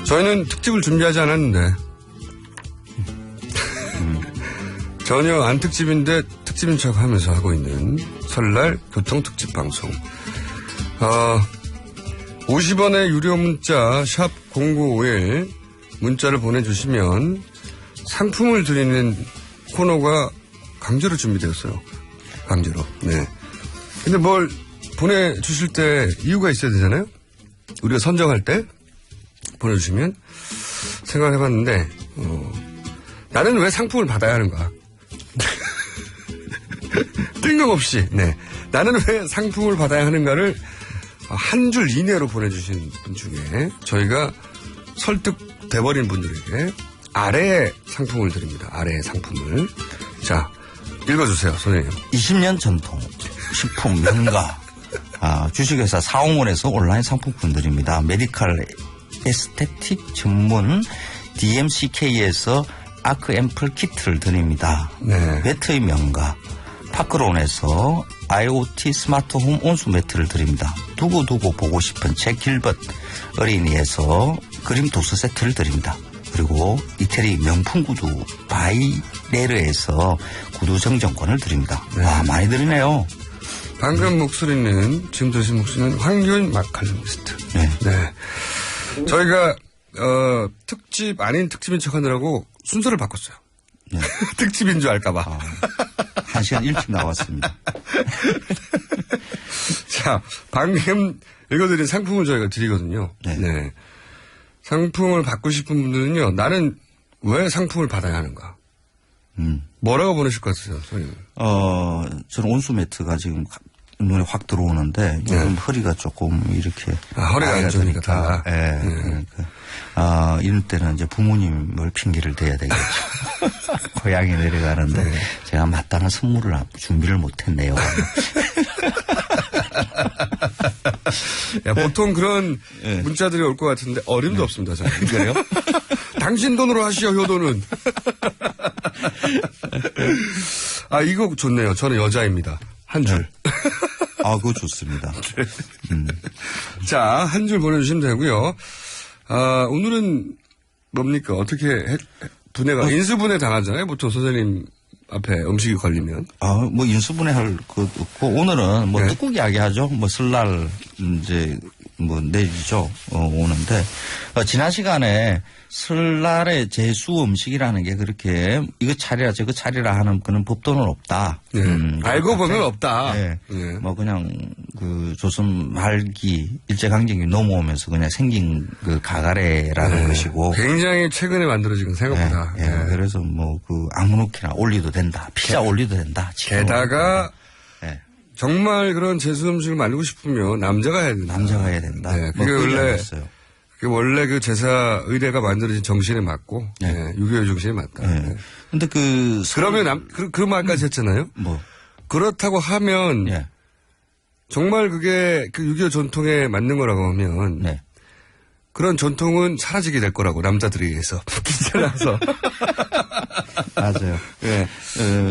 저희는 특집을 준비하지 않았는데 전혀 안 특집인데 특집인 척하면서 하고 있는 설날 교통특집 방송. 50원의 유료 문자 샵 0951 문자를 보내주시면 상품을 드리는 코너가 강제로 준비되었어요. 강제로. 네. 근데 뭘 보내주실 때 이유가 있어야 되잖아요. 우리가 선정할 때 보내주시면 생각해봤는데 나는 왜 상품을 받아야 하는가. 뜬금없이 네. 나는 왜 상품을 받아야 하는가를 한 줄 이내로 보내주신 분 중에 저희가 설득돼버린 분들에게 아래의 상품을 드립니다. 아래의 상품을. 자, 읽어주세요, 선생님. 20년 전통 식품 명가 주식회사 사홍원에서 온라인 상품권 드립니다. 메디컬 에스테틱 전문 DMCK에서 아크 앰플 키트를 드립니다. 네. 매트의 명가 파크론에서 IoT 스마트홈 온수 매트를 드립니다. 두고두고 보고 싶은 잭 길벗 어린이에서 그림 도서 세트를 드립니다. 그리고 이태리 명품 구두 바이레르에서 구두 정정권을 드립니다. 네. 와, 많이 드리네요. 방금 목소리는, 지금 들으신 목소리는 황교인 마칼리스트. 네. 네. 저희가, 특집, 아닌 특집인 척 하느라고 순서를 바꿨어요. 네. 특집인 줄 알까봐. 1시간 일찍 나왔습니다. 자, 방금 읽어드린 상품을 저희가 드리거든요. 네. 네. 상품을 받고 싶은 분들은요, 나는 왜 상품을 받아야 하는가? 뭐라고 보내실 것 같으세요, 선생님? 저는 온수 매트가 지금 눈에 확 들어오는데, 요즘 허리가 조금 이렇게. 허리가 안 좋으니까 다. 예. 그러니까, 이럴 때는 이제 부모님을 핑계를 대야 되겠죠. 고향에 내려가는데, 네. 제가 마땅한 선물을 준비를 못 했네요. 야, 보통 그런 네. 문자들이 올 것 같은데 어림도 없습니다. 저는. 그래요? 당신 돈으로 하시오, 효도는. 이거 좋네요. 저는 여자입니다. 한 줄. 그거 좋습니다. 자, 한 줄 보내주시면 되고요. 오늘은 뭡니까? 어떻게 분해가, 인수분해 당하잖아요. 보통 선생님 앞에 음식이 걸리면. 뭐 인수분해 할 것 없고, 오늘은 뭐 네. 떡국 이야기하죠. 뭐 설날 이제 뭐 내리죠. 오는데, 지난 시간에 설날에 제수 음식이라는 게 그렇게 이거 차리라 저거 차리라 하는 그런 법도는 없다. 네. 알고 보면 없다. 네. 네. 뭐 그냥 그 조선 말기 일제강점기 넘어오면서 그냥 생긴 그 가가래라는 네. 것이고. 굉장히 최근에 만들어진 생각보다. 네. 네. 그래서 뭐 그 아무렇게나 올리도 된다. 피자 올리도 된다. 게다가 네. 정말 그런 제수 음식을 만들고 싶으면 남자가 해야 된다. 남자가 해야 된다. 네. 뭐 그게 원래 그 제사 의례가 만들어진 정신에 맞고, 네. 네. 유교의 정신에 맞다. 네. 네. 근데 그러면 그런 말까지 했잖아요. 뭐. 그렇다고 하면, 네. 정말 그게 그 유교 전통에 맞는 거라고 하면, 네. 그런 전통은 사라지게 될 거라고, 남자들에 의해서. 귀찮아서. 맞아요. 네.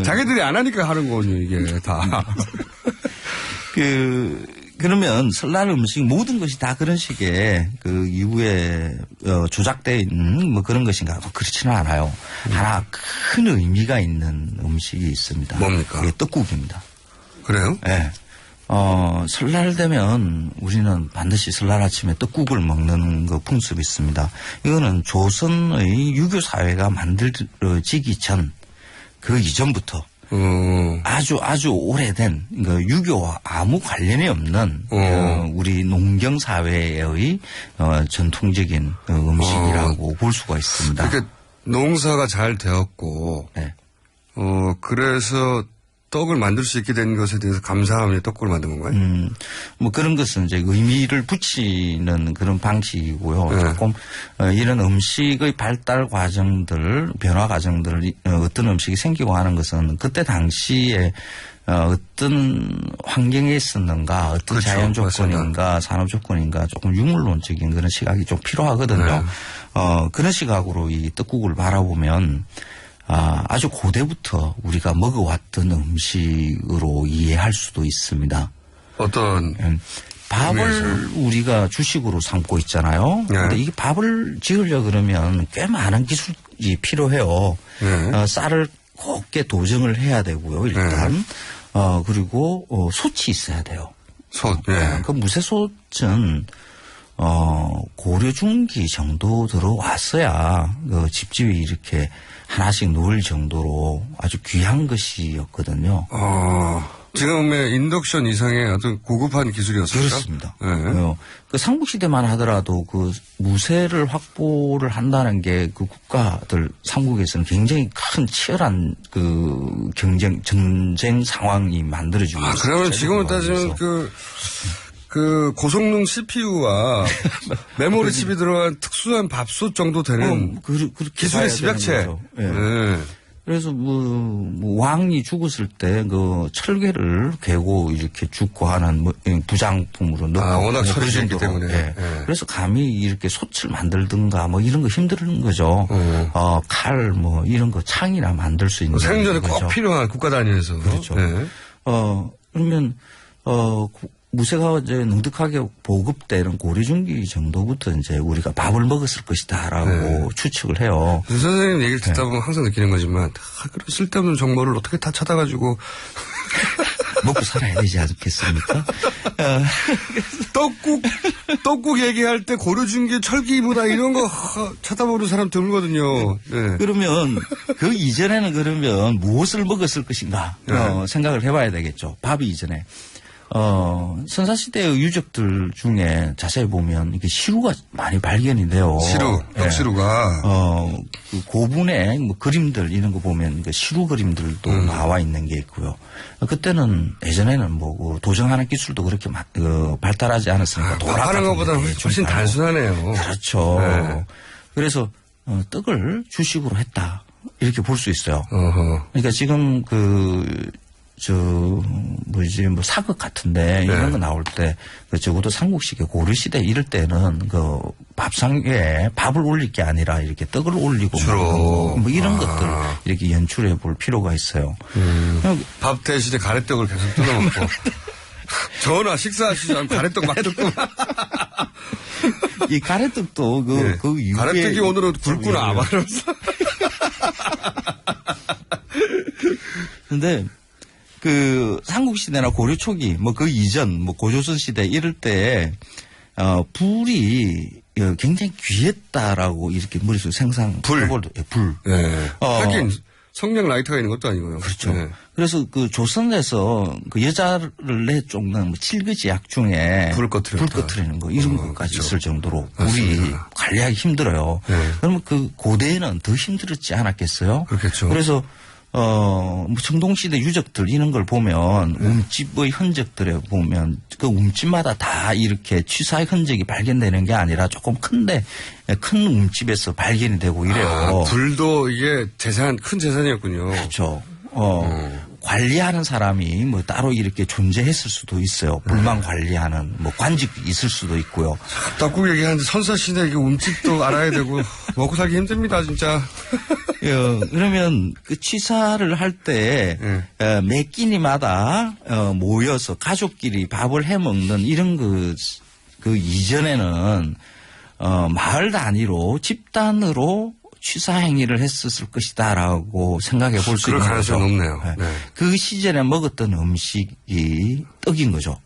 자기들이 안 하니까 하는 거군요, 이게 다. 그러면 설날 음식 모든 것이 다 그런 식의 그 이후에 조작되어 있는 뭐 그런 것인가? 그렇지는 않아요. 하나 큰 의미가 있는 음식이 있습니다. 뭡니까? 그게 떡국입니다. 그래요? 네. 설날 되면 우리는 반드시 설날 아침에 떡국을 먹는 그 풍습이 있습니다. 이거는 조선의 유교 사회가 만들어지기 전, 그 이전부터 아주 오래된 유교와 아무 관련이 없는 우리 농경 사회의 전통적인 음식이라고 볼 수가 있습니다. 그러니까 농사가 잘 되었고, 네. 그래서 떡을 만들 수 있게 된 것에 대해서 감사하며 떡국을 만든 건가요? 뭐 그런 것은 이제 의미를 붙이는 그런 방식이고요. 네. 조금 이런 음식의 발달 과정들, 변화 과정들, 어떤 음식이 생기고 하는 것은 그때 당시에 어떤 환경에 있었는가, 어떤 그렇죠. 자연 조건인가, 맞습니다. 산업 조건인가, 조금 유물론적인 그런 시각이 좀 필요하거든요. 네. 그런 시각으로 이 떡국을 바라보면 아주 고대부터 우리가 먹어왔던 음식으로 이해할 수도 있습니다. 어떤 밥을 의미에서? 우리가 주식으로 삼고 있잖아요. 그런데 이게 밥을 지으려 그러면 꽤 많은 기술이 필요해요. 쌀을 곱게 도정을 해야 되고요. 일단 그리고 솥이 있어야 돼요. 솥. 예. 그 무쇠솥은 고려 중기 정도 들어왔어야 집집이 이렇게 하나씩 놓을 정도로 아주 귀한 것이었거든요. 지금의 인덕션 이상의 어떤 고급한 기술이었습니다. 그렇습니다. 네. 그 삼국시대만 하더라도 그 무쇠를 확보를 한다는 게 그 국가들 삼국에서는 굉장히 큰 치열한 그 전쟁 상황이 만들어지고 있어요. 그러면 지금은 따지면 그 고성능 CPU와 메모리 칩이 들어간 특수한 밥솥 정도 되는 기술의 집약체. 네. 그래서 왕이 죽었을 때 그 철괴를 개고 이렇게 죽고 하는 부장품으로 넣고 워낙 처리됐기 때문에. 네. 그래서 감히 이렇게 솥을 만들든가 뭐 이런 거 힘든 거죠. 칼 뭐 이런 거 창이나 만들 수 있는 생전에 거죠. 꼭 필요한 국가 단위에서. 그렇죠. 네. 그러면 무쇠가 이제 능득하게 보급되는 고려중기 정도부터 이제 우리가 밥을 먹었을 것이다라고 추측을 해요. 선생님 얘기를 듣다 보면 항상 느끼는 거지만 그런 쓸데없는 정보를 어떻게 다 찾아가지고 먹고 살아야 되지 않겠습니까? 떡국 얘기할 때 고려중기 철기보다 이런 거 찾아보는 사람 드물거든요. 네. 그러면 그 이전에는 그러면 무엇을 먹었을 것인가 생각을 해봐야 되겠죠. 밥이 이전에. 선사시대의 유적들 중에 자세히 보면 이게 시루가 많이 발견이 돼요. 떡시루가. 그 고분의 뭐 그림들 이런 거 보면 그 시루 그림들도 나와 있는 게 있고요. 그때는 예전에는 뭐 도정하는 기술도 그렇게 발달하지 않았으니까 하는 것보다 훨씬 단순하네요. 그렇죠. 네. 그래서 떡을 주식으로 했다 이렇게 볼 수 있어요. 그러니까 지금 사극 같은데, 이런 거 나올 때, 적어도 삼국시대, 고려시대 이럴 때는, 밥상에 밥을 올릴 게 아니라, 이렇게 떡을 올리고, 뭐 이런 것들, 이렇게 연출해 볼 필요가 있어요. 밥 대신에 가래떡을 계속 뜯어먹고. 전화 식사하시지 않고 가래떡 막 뜯고. 이 가래떡도 이후에. 가래떡이 오늘은 굵구나, 말하면서. 근데, 삼국시대나 고려 초기, 그 이전, 고조선 시대 이럴 때, 불이 굉장히 귀했다라고 이렇게 머릿속에 불. 네. 하긴, 성냥 라이터가 있는 것도 아니고요. 그렇죠. 네. 그래서 조선에서 여자를 내쫓는 칠거지약 중에 불 꺼트리는 거 이런 것까지 있을 정도로 불이 관리하기 힘들어요. 그러면 고대에는 더 힘들었지 않았겠어요? 그렇겠죠. 그래서 청동시대 유적들 이런 걸 보면 움집의 흔적들에 보면 그 움집마다 다 이렇게 취사의 흔적이 발견되는 게 아니라 조금 큰데 큰 움집에서 발견이 되고 이래요. 불도 이게 큰 재산이었군요. 그렇죠. 관리하는 사람이 따로 이렇게 존재했을 수도 있어요. 불만 관리하는 관직이 있을 수도 있고요. 떡국 얘기하는데 선사시대 이게 움집도 알아야 되고 먹고 살기 힘듭니다, 진짜. 그러면 취사를 할 때 매 끼니마다 모여서 가족끼리 밥을 해 먹는 이런 그 이전에는 마을 단위로 집단으로 취사 행위를 했었을 것이다라고 생각해 볼 수 있는 거죠. 그럴 가능성이 높네요. 그 시절에 먹었던 음식이 떡인 거죠.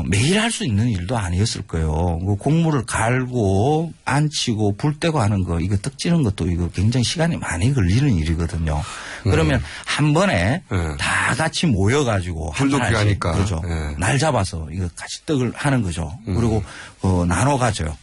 매일 할 수 있는 일도 아니었을 거예요. 그 곡물을 갈고 안치고 불 떼고 하는 거 이거 떡 찌는 것도 이거 굉장히 시간이 많이 걸리는 일이거든요. 그러면 한 번에 다 같이 모여가지고 한 불도 귀하니까. 그렇죠. 날 잡아서 이거 같이 떡을 하는 거죠. 그리고 나눠 가져요.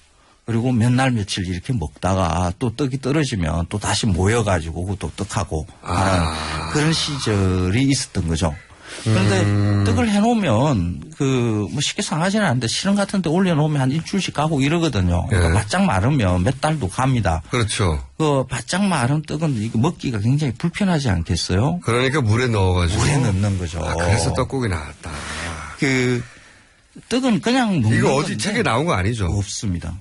그리고 몇 날 며칠 이렇게 먹다가 또 떡이 떨어지면 또 다시 모여가지고 또 떡하고 하는 그런 시절이 있었던 거죠. 그런데 떡을 해놓으면 뭐 쉽게 상하지는 않는데 실은 같은 데 올려놓으면 한 일주일씩 가고 이러거든요. 그러니까 바짝 마르면 몇 달도 갑니다. 그렇죠. 바짝 마른 떡은 이거 먹기가 굉장히 불편하지 않겠어요? 그러니까 물에 넣어가지고. 물에 넣는 거죠. 그래서 떡국이 나왔다. 떡은 그냥 먹는 이거 어디 건데 책에 나온 거 아니죠? 없습니다.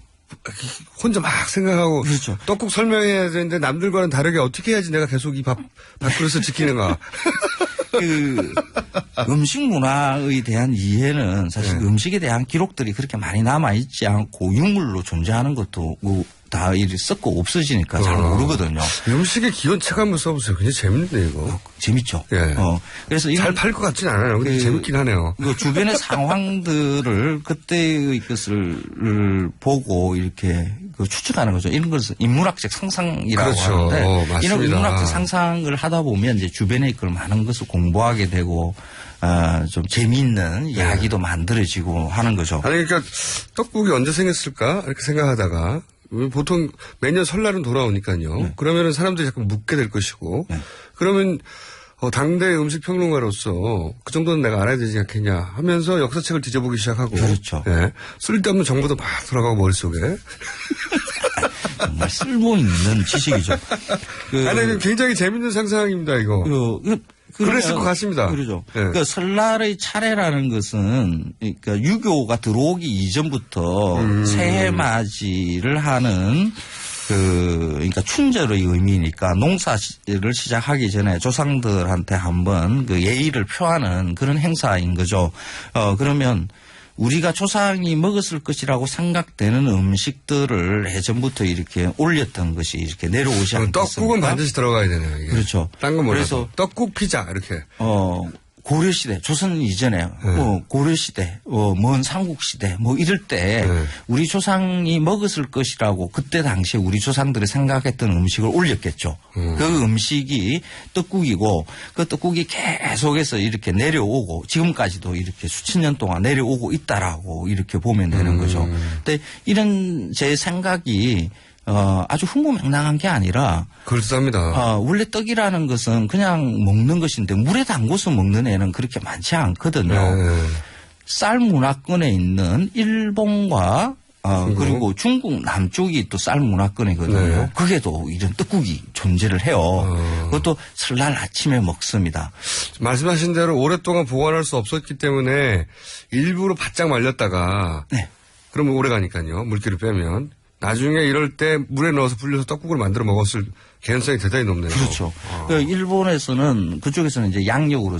혼자 막 생각하고. 그렇죠. 떡국 설명해야 되는데 남들과는 다르게 어떻게 해야지 내가 계속 이 밥그릇을 지키는가. 음식 문화에 대한 이해는 사실 음식에 대한 기록들이 그렇게 많이 남아있지 않고 유물로 존재하는 것도 다 이리 썩고 없어지니까 잘 모르거든요. 음식의 기원 책 한번 써보세요. 굉장히 재밌네, 이거. 재밌죠. 예. 그래서 잘 팔 것 같진 않아요. 근데 재밌긴 하네요. 주변의 상황들을 그때의 것을 보고 이렇게 추측하는 거죠. 이런 것을 인문학적 상상이라고 그렇죠. 하는데 맞습니다. 이런 인문학적 상상을 하다 보면 이제 주변의 걸 많은 것을 공부하게 되고 좀 재미있는 이야기도 만들어지고 하는 거죠. 아니 그러니까 떡국이 언제 생겼을까 이렇게 생각하다가 보통 매년 설날은 돌아오니까요. 그러면은 사람들이 자꾸 묻게 될 것이고 그러면 당대 음식 평론가로서 그 정도는 내가 알아야 되지 않겠냐 하면서 역사책을 뒤져보기 시작하고. 그렇죠. 예. 쓸데없는 정보도 막 돌아가고 머릿속에. 정말 쓸모있는 지식이죠. 아니 굉장히 재밌는 상상입니다 이거. 그랬을 것 같습니다. 그렇죠. 네. 그러니까 설날의 차례라는 것은 그러니까 유교가 들어오기 이전부터 새해 맞이를 하는 그러니까 춘절의 의미니까 농사를 시작하기 전에 조상들한테 한번 예의를 표하는 그런 행사인 거죠. 그러면 우리가 조상이 먹었을 것이라고 생각되는 음식들을 예전부터 이렇게 올렸던 것이 이렇게 내려오지 않겠습니까? 떡국은 반드시 들어가야 되네요. 이게. 그렇죠. 딴 건 몰라서. 그래서 떡국 피자 이렇게. 고려시대, 조선 이전에, 고려시대, 먼 삼국시대, 이럴 때, 우리 조상이 먹었을 것이라고 그때 당시에 우리 조상들이 생각했던 음식을 올렸겠죠. 그 음식이 떡국이고, 그 떡국이 계속해서 이렇게 내려오고, 지금까지도 이렇게 수천 년 동안 내려오고 있다라고 이렇게 보면 되는 거죠. 근데 이런 제 생각이, 아주 흥무맹랑한 게 아니라. 그렇습니다. 원래 떡이라는 것은 그냥 먹는 것인데 물에 담궈서 먹는 애는 그렇게 많지 않거든요. 쌀 문화권에 있는 일본과 그리고 중국 남쪽이 또 쌀 문화권이거든요. 거기에도 이런 떡국이 존재를 해요. 그것도 설날 아침에 먹습니다. 말씀하신 대로 오랫동안 보관할 수 없었기 때문에 일부러 바짝 말렸다가. 그러면 오래 가니까요. 물기를 빼면. 나중에 이럴 때 물에 넣어서 불려서 떡국을 만들어 먹었을 개연성이 대단히 높네요. 그렇죠. 일본에서는 그쪽에서는 이제 양력으로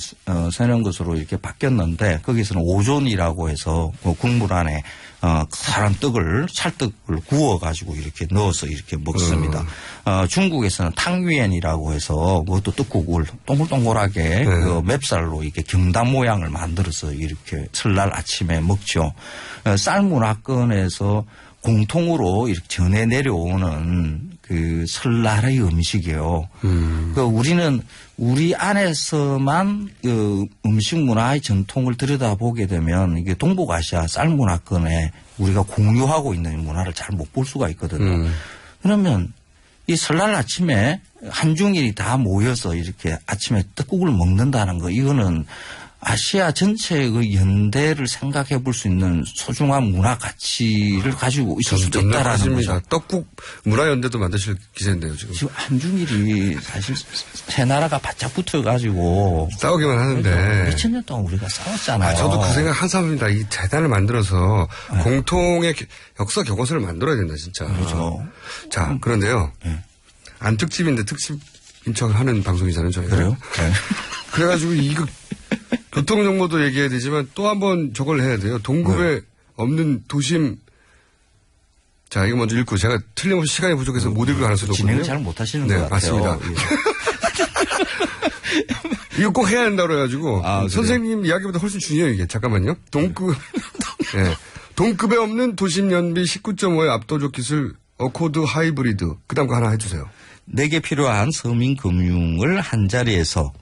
세는 것으로 이렇게 바뀌었는데 거기서는 오존이라고 해서 국물 안에 사람 떡을 찰떡을 구워가지고 이렇게 넣어서 이렇게 먹습니다. 중국에서는 탕유엔이라고 해서 그것도 떡국을 동글동글하게 맵쌀로 이렇게 경단 모양을 만들어서 이렇게 설날 아침에 먹죠. 쌀 문화권에서 공통으로 이렇게 전해 내려오는 그 설날의 음식이에요. 우리는 우리 안에서만 그 음식 문화의 전통을 들여다보게 되면 이게 동북아시아 쌀 문화권에 우리가 공유하고 있는 문화를 잘 못 볼 수가 있거든요. 그러면 이 설날 아침에 한중일이 다 모여서 이렇게 아침에 떡국을 먹는다는 거 이거는 아시아 전체의 그 연대를 생각해 볼 수 있는 소중한 문화 가치를 가지고 있을 수도 있다라는 거죠. 떡국 문화연대도 만드실 기세인데요, 지금. 지금 한중일이 사실 세 나라가 바짝 붙어가지고 싸우기만 하는데. 2000년 동안 우리가 싸웠잖아요. 저도 그 생각 한 사람입니다. 이 재단을 만들어서 공통의 역사 교과서를 만들어야 된다, 진짜. 그렇죠. 자, 그런데요. 안 특집인데 특집인 척 하는 방송이잖아요, 저희가. 그래요? 그래가지고 이거 교통정보도 얘기해야 되지만 또 한 번 저걸 해야 돼요. 동급에 없는 도심. 자, 이거 먼저 읽고 제가 틀림없이 시간이 부족해서 못 읽을 가능성이 높거든요. 진행을 잘 못하시는 것 같아요. 맞습니다. 이거 꼭 해야 한다고 그래가지고. 아, 선생님 이야기보다 훨씬 중요해요, 이게. 잠깐만요. 네. 동급에 없는 도심 연비 19.5의 압도적 기술, 어코드 하이브리드. 그 다음 거 하나 해주세요. 내게 필요한 서민 금융을 한 자리에서,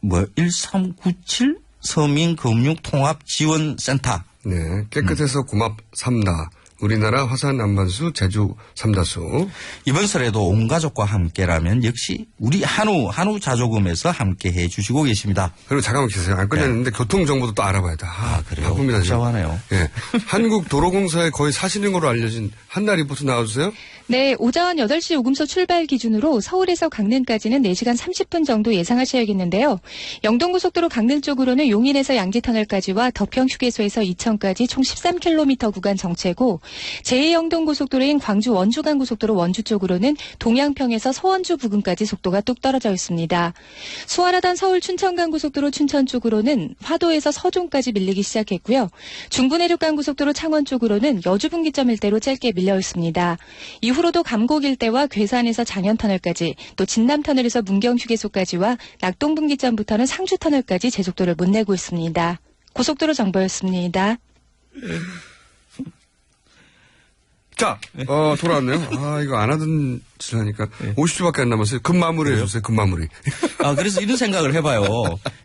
1397 서민 금융 통합 지원센터. 네. 깨끗해서 고맙삼다. 우리나라 화산 안반수 제주 삼다수. 이번 설에도 온 가족과 함께라면 역시 우리 한우 자조금에서 함께 해 주시고 계십니다. 그리고 잠깐만 기다려요. 안 끝냈는데 교통 정보도 또 알아봐야 돼. 그래요? 바쁩니다. 복잡하네요. 예. 한국도로공사에 거의 사시는 거로 알려진 한나 리포트 나와주세요. 네, 오전 8시 요금소 출발 기준으로 서울에서 강릉까지는 4시간 30분 정도 예상하셔야겠는데요. 영동고속도로 강릉 쪽으로는 용인에서 양지터널까지와 덕평휴게소에서 이천까지 총 13km 구간 정체고 제2영동고속도로인 광주 원주간고속도로 원주 쪽으로는 동양평에서 서원주 부근까지 속도가 뚝 떨어져 있습니다. 수원하단 서울 춘천간고속도로 춘천 쪽으로는 화도에서 서종까지 밀리기 시작했고요. 중부내륙간고속도로 창원 쪽으로는 여주분기점 일대로 짧게 밀려 있습니다. 이후로도 감곡 일대와 괴산에서 장현터널까지 또 진남터널에서 문경휴게소까지와 낙동분기점부터는 상주터널까지 제속도를 못 내고 있습니다. 고속도로 정보였습니다. 자, 돌아왔네요. 이거 안 하던 짓을 하니까 50초밖에 안 남았어요. 급마무리 해주세요, 급마무리. 그래서 이런 생각을 해봐요.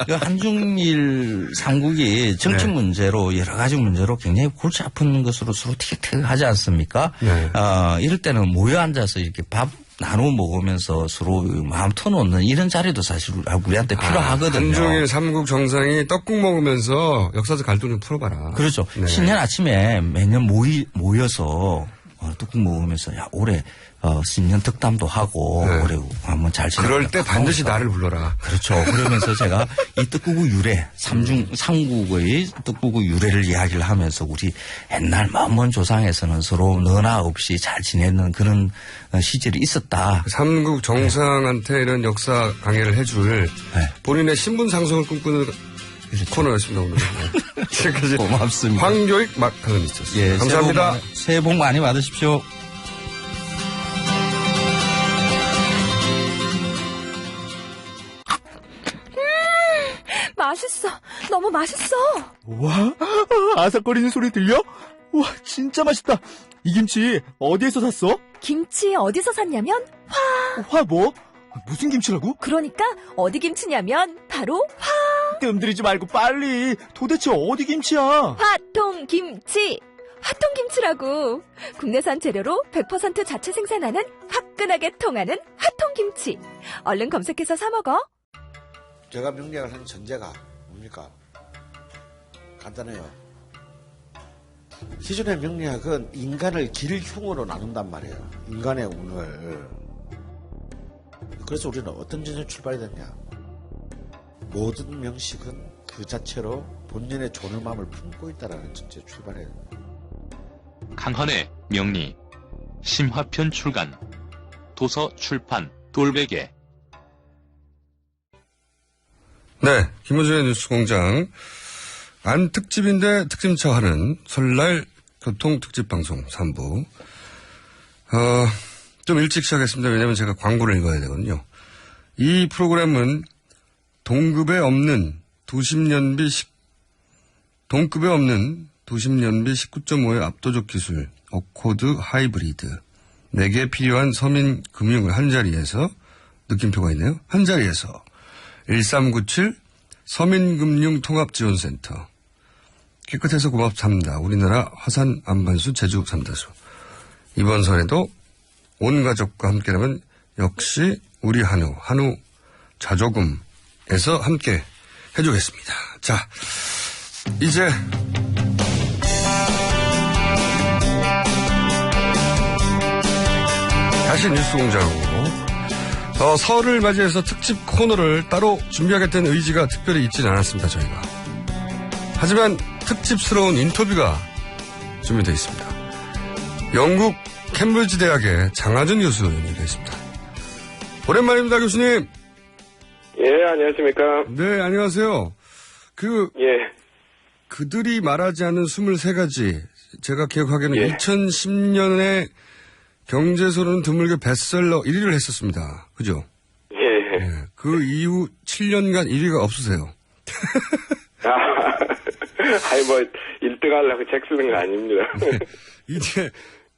한중일 삼국이 정치 문제로 여러 가지 문제로 굉장히 골치 아픈 것으로 서로 티격태격하지 않습니까? 네. 이럴 때는 모여 앉아서 이렇게 밥 나눠 먹으면서 서로 마음 터놓는 이런 자리도 사실 우리한테 필요하거든요. 한중일 삼국 정상이 떡국 먹으면서 역사적 갈등 좀 풀어봐라. 그렇죠. 네. 신년 아침에 매년 모여서 떡국 먹으면서 올해 신년 덕담도 하고 올해 한번 잘 지내자. 그럴 때 반드시 나를 불러라. 그렇죠. 그러면서 제가 이 떡국의 유래, 삼국의 떡국의 유래를 이야기를 하면서 우리 옛날 먼 조상에서는 서로 너나 없이 잘 지내는 그런 시절이 있었다. 삼국 정상한테 이런 역사 강의를 해줄 본인의 신분 상승을 꿈꾸는 코너였습니다, 오늘. 지금까지 고맙습니다. 황교익 마카로니스트였습니다. 예, 감사합니다. 새해 복 많이 받으십시오. 맛있어. 너무 맛있어. 와, 아삭거리는 소리 들려? 와, 진짜 맛있다. 이 김치 어디에서 샀어? 김치 어디서 샀냐면 화 뭐? 무슨 김치라고? 그러니까 어디 김치냐면 바로 뜸들이지 말고 빨리. 도대체 어디 김치야? 화통김치. 화통김치라고. 국내산 재료로 100% 자체 생산하는 화끈하게 통하는 화통김치. 얼른 검색해서 사 먹어. 제가 명리학을 한 전제가 뭡니까? 간단해요. 기존의 명리학은 인간을 길흉으로 나눈단 말이에요. 인간의 운을. 그래서 우리는 어떤 전제 출발이 됐냐? 모든 명식은 그 자체로 본연의 존엄함을 품고 있다는 전제 출발해요. 강헌의 명리 심화편 출간 도서 출판 돌베개. 네, 김호준의 뉴스공장 안 특집인데 특집차 하는 설날 교통특집 방송 3부. 좀 일찍 시작했습니다. 왜냐하면 제가 광고를 읽어야 되거든요. 이 프로그램은 동급에 없는 도심연비 19.5의 압도적 기술 어코드 하이브리드, 내게 필요한 서민 금융을 한자리에서, 느낌표가 있네요. 한자리에서 1397 서민금융통합지원센터. 깨끗해서 고맙습니다. 우리나라 화산 안반수 제주 삼다수. 이번 설에도 온 가족과 함께라면 역시 우리 한우 자조금에서 함께 해주겠습니다. 자, 이제 다시 뉴스공장으로 설을 맞이해서 특집 코너를 따로 준비하겠다는 의지가 특별히 있지는 않았습니다, 저희가. 하지만 특집스러운 인터뷰가 준비되어 있습니다. 영국 캠브리지 대학의 장하준 교수 연결되어 있습니다. 오랜만입니다, 교수님. 예, 안녕하십니까. 네, 안녕하세요. 그들이 말하지 않은 23가지, 제가 기억하기에는 2010년에 경제소는 드물게 베스트셀러 1위를 했었습니다. 그죠? 예. 그 이후 7년간 1위가 없으세요. 아니, 뭐, 1등 하려고 책 쓰는 거 아닙니다. 네. 이제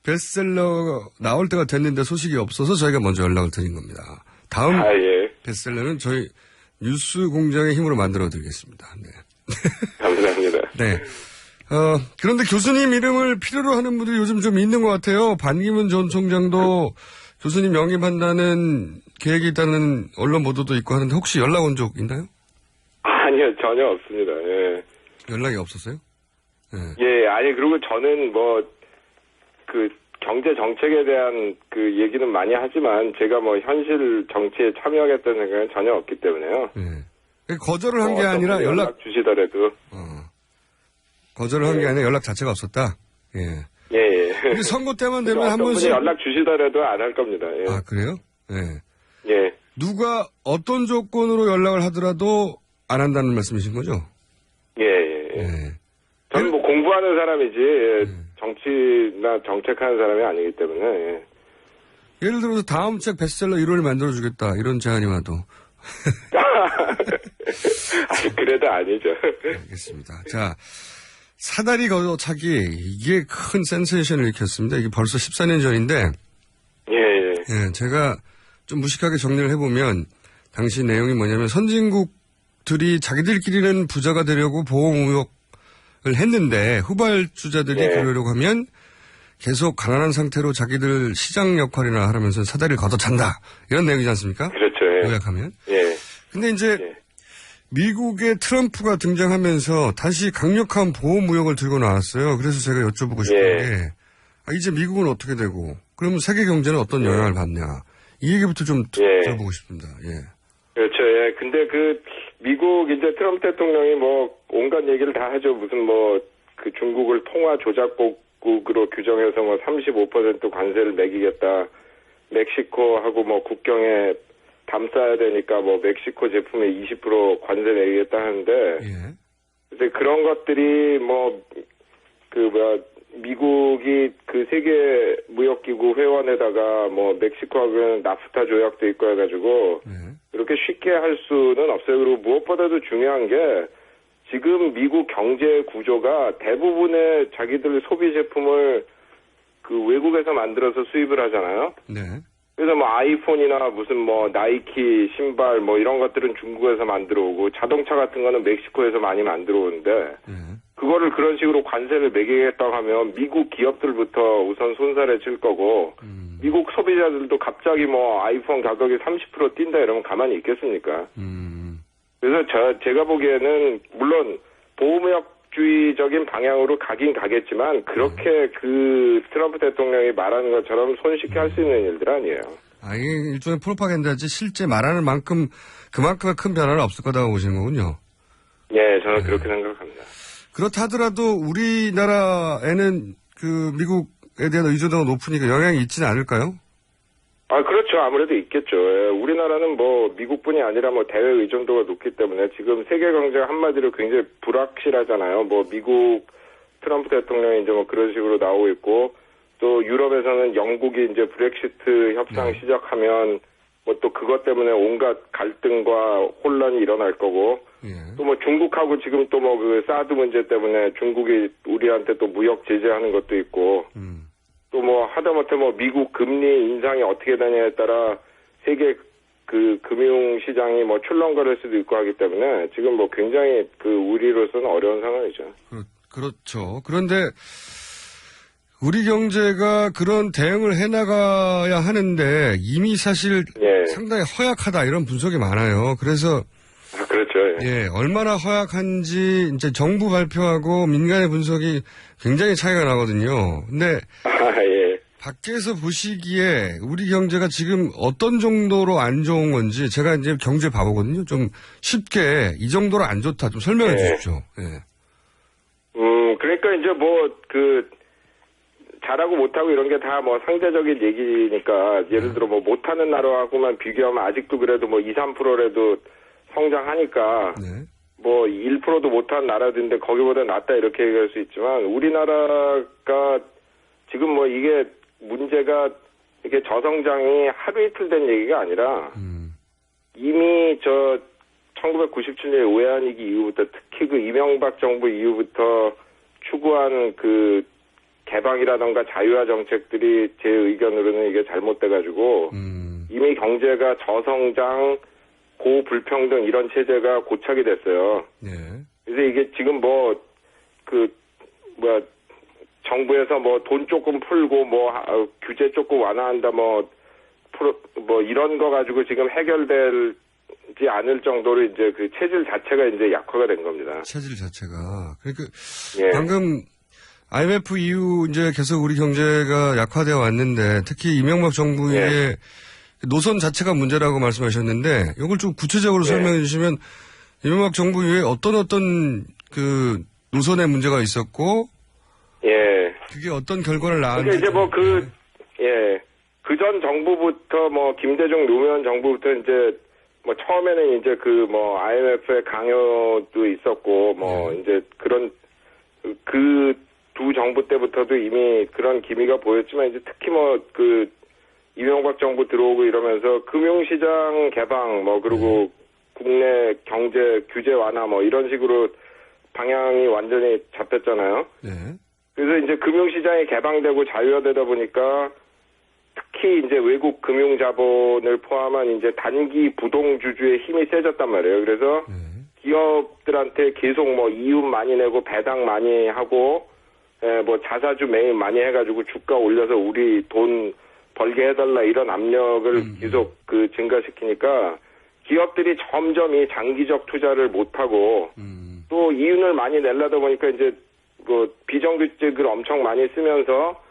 베스트셀러 나올 때가 됐는데 소식이 없어서 저희가 먼저 연락을 드린 겁니다. 다음 예. 베스트셀러는 저희 뉴스 공장의 힘으로 만들어 드리겠습니다. 네. 감사합니다. 네. 그런데 교수님 이름을 필요로 하는 분들이 요즘 좀 있는 것 같아요. 반기문 전 총장도 교수님 영입한다는 계획이 있다는 언론 보도도 있고 하는데 혹시 연락 온 적 있나요? 아니요, 전혀 없습니다. 예. 연락이 없었어요? 예, 아니, 그리고 저는 뭐, 경제 정책에 대한 얘기는 많이 하지만 제가 뭐 현실 정치에 참여하겠다는 생각은 전혀 없기 때문에요. 거절을 한 게 아니라 연락 주시더라도. 거절을 한 게 아니라 연락 자체가 없었다? 예. 예. 근데 선거 때만 되면 한 어떤 분이 번씩. 연락 주시더라도 안 할 겁니다. 예. 아, 그래요? 예. 예. 누가 어떤 조건으로 연락을 하더라도 안 한다는 말씀이신 거죠? 예. 저는 뭐 공부하는 사람이지, 정치나 정책하는 사람이 아니기 때문에, 예. 예를 들어서 다음 책 베스트셀러 1호를 만들어주겠다, 이런 제안이 와도. 아니, 그래도 아니죠. 알겠습니다. 자, 사다리 걷어차기, 이게 큰 센세이션을 일으켰습니다. 이게 벌써 14년 전인데, 예, 제가 좀 무식하게 정리를 해보면, 당시 내용이 뭐냐면, 선진국들이 자기들끼리는 부자가 되려고 보호무역을 했는데, 후발주자들이 그러려고 하면, 계속 가난한 상태로 자기들 시장 역할이나 하면서 사다리를 걷어찬다. 이런 내용이지 않습니까? 그렇죠. 예. 요약하면. 예. 근데 이제, 미국의 트럼프가 등장하면서 다시 강력한 보호무역을 들고 나왔어요. 그래서 제가 여쭤보고 싶은 게, 이제 미국은 어떻게 되고, 그러면 세계 경제는 어떤 영향을 받냐. 이 얘기부터 좀 들어보고 싶습니다. 예. 그렇죠. 예. 근데 미국 이제 트럼프 대통령이 뭐 온갖 얘기를 다 하죠. 무슨 뭐 중국을 통화 조작국으로 규정해서 뭐 35% 관세를 매기겠다. 멕시코하고 뭐 국경에 담싸야 되니까 뭐 멕시코 제품에 20% 관세 내리겠다 하는데, 이제 그런 것들이 뭐, 미국이 세계 무역기구 회원에다가 뭐 멕시코하고는 나프타 조약도 있고 해가지고, 이렇게 쉽게 할 수는 없어요. 그리고 무엇보다도 중요한 게, 지금 미국 경제 구조가 대부분의 자기들 소비 제품을 외국에서 만들어서 수입을 하잖아요. 그래서 뭐 아이폰이나 무슨 뭐 나이키 신발 뭐 이런 것들은 중국에서 만들어 오고 자동차 같은 거는 멕시코에서 많이 만들어 오는데 그거를 그런 식으로 관세를 매기겠다고 하면 미국 기업들부터 우선 손살에 칠 거고 미국 소비자들도 갑자기 뭐 아이폰 가격이 30% 뛴다 이러면 가만히 있겠습니까? 그래서 제가 보기에는 물론 보호무역주의적인 방향으로 가긴 가겠지만 그렇게 트럼프 대통령이 말하는 것처럼 손쉽게 할 수 있는 일들 아니에요. 이게 일종의 프로파간다지 실제 말하는 만큼 그만큼의 큰 변화는 없을 거다고 보시는 거군요. 예, 저는 그렇게 생각합니다. 그렇다 하더라도 우리나라에는 미국에 대한 의존도가 높으니까 영향이 있지는 않을까요? 그렇죠. 아무래도 있겠죠. 예, 우리나라는 뭐 미국뿐이 아니라 뭐 대외 의존도가 높기 때문에 지금 세계 경제가 한마디로 굉장히 불확실하잖아요. 뭐 미국 트럼프 대통령이 이제 뭐 그런 식으로 나오고 있고 또 유럽에서는 영국이 이제 브렉시트 협상 시작하면 뭐 또 그것 때문에 온갖 갈등과 혼란이 일어날 거고 또 뭐 중국하고 지금 또 뭐 사드 문제 때문에 중국이 우리한테 또 무역 제재하는 것도 있고 또 뭐 하다못해 뭐 미국 금리 인상이 어떻게 되냐에 따라 세계 금융 시장이 뭐 출렁거릴 수도 있고 하기 때문에 지금 뭐 굉장히 우리로서는 어려운 상황이죠. 그렇죠. 그런데 우리 경제가 그런 대응을 해나가야 하는데 이미 사실 상당히 허약하다 이런 분석이 많아요. 그래서 그렇죠. 예, 얼마나 허약한지 이제 정부 발표하고 민간의 분석이 굉장히 차이가 나거든요. 근데 밖에서 보시기에 우리 경제가 지금 어떤 정도로 안 좋은 건지 제가 이제 경제 바보거든요. 좀 쉽게 이 정도로 안 좋다 좀 설명해 주십시오. 그러니까 이제 뭐 잘하고 못하고 이런 게 다 뭐 상대적인 얘기니까 예를 들어 뭐 못하는 나라하고만 비교하면 아직도 그래도 뭐 2, 3%라도 성장하니까 뭐 1%도 못한 나라들인데 거기보다 낫다 이렇게 얘기할 수 있지만 우리나라가 지금 뭐 이게 문제가 이게 저성장이 하루 이틀 된 얘기가 아니라 이미 1997년 외환위기 이후부터 특히 그 이명박 정부 이후부터 추구한 그 개방이라던가 자유화 정책들이 제 의견으로는 이게 잘못돼가지고 이미 경제가 저성장, 고불평등 이런 체제가 고착이 됐어요. 그래서 이게 지금 정부에서 돈 조금 풀고 규제 조금 완화한다 이런 거 가지고 지금 해결되지 않을 정도로 이제 그 체질 자체가 이제 약화가 된 겁니다. 체질 자체가. 그러니까 방금 IMF 이후 이제 계속 우리 경제가 약화되어 왔는데 특히 이명박 정부의 노선 자체가 문제라고 말씀하셨는데 이걸 좀 구체적으로 설명해 주시면 이명박 정부 이후에 어떤 그 노선에 문제가 있었고 그게 어떤 결과를 낳았는지. 그러니까 이제 그 전 정부부터 김대중 노무현 정부부터 이제 처음에는 이제 IMF의 강요도 있었고 이제 그런 그 두 정부 때부터도 이미 그런 기미가 보였지만 이제 특히 이명박 정부 들어오고 이러면서 금융시장 개방 그리고 국내 경제 규제 완화 이런 식으로 방향이 완전히 잡혔잖아요. 그래서 이제 금융시장이 개방되고 자유화되다 보니까 특히 이제 외국 금융자본을 포함한 이제 단기 부동주주의 힘이 세졌단 말이에요. 그래서 기업들한테 계속 이윤 많이 내고 배당 많이 하고 자사주 매입 많이 해가지고 주가 올려서 우리 돈 벌게 해달라 이런 압력을 계속 증가시키니까 기업들이 점점 이 장기적 투자를 못하고 또 이윤을 많이 내려다 보니까 이제 비정규직을 엄청 많이 쓰면서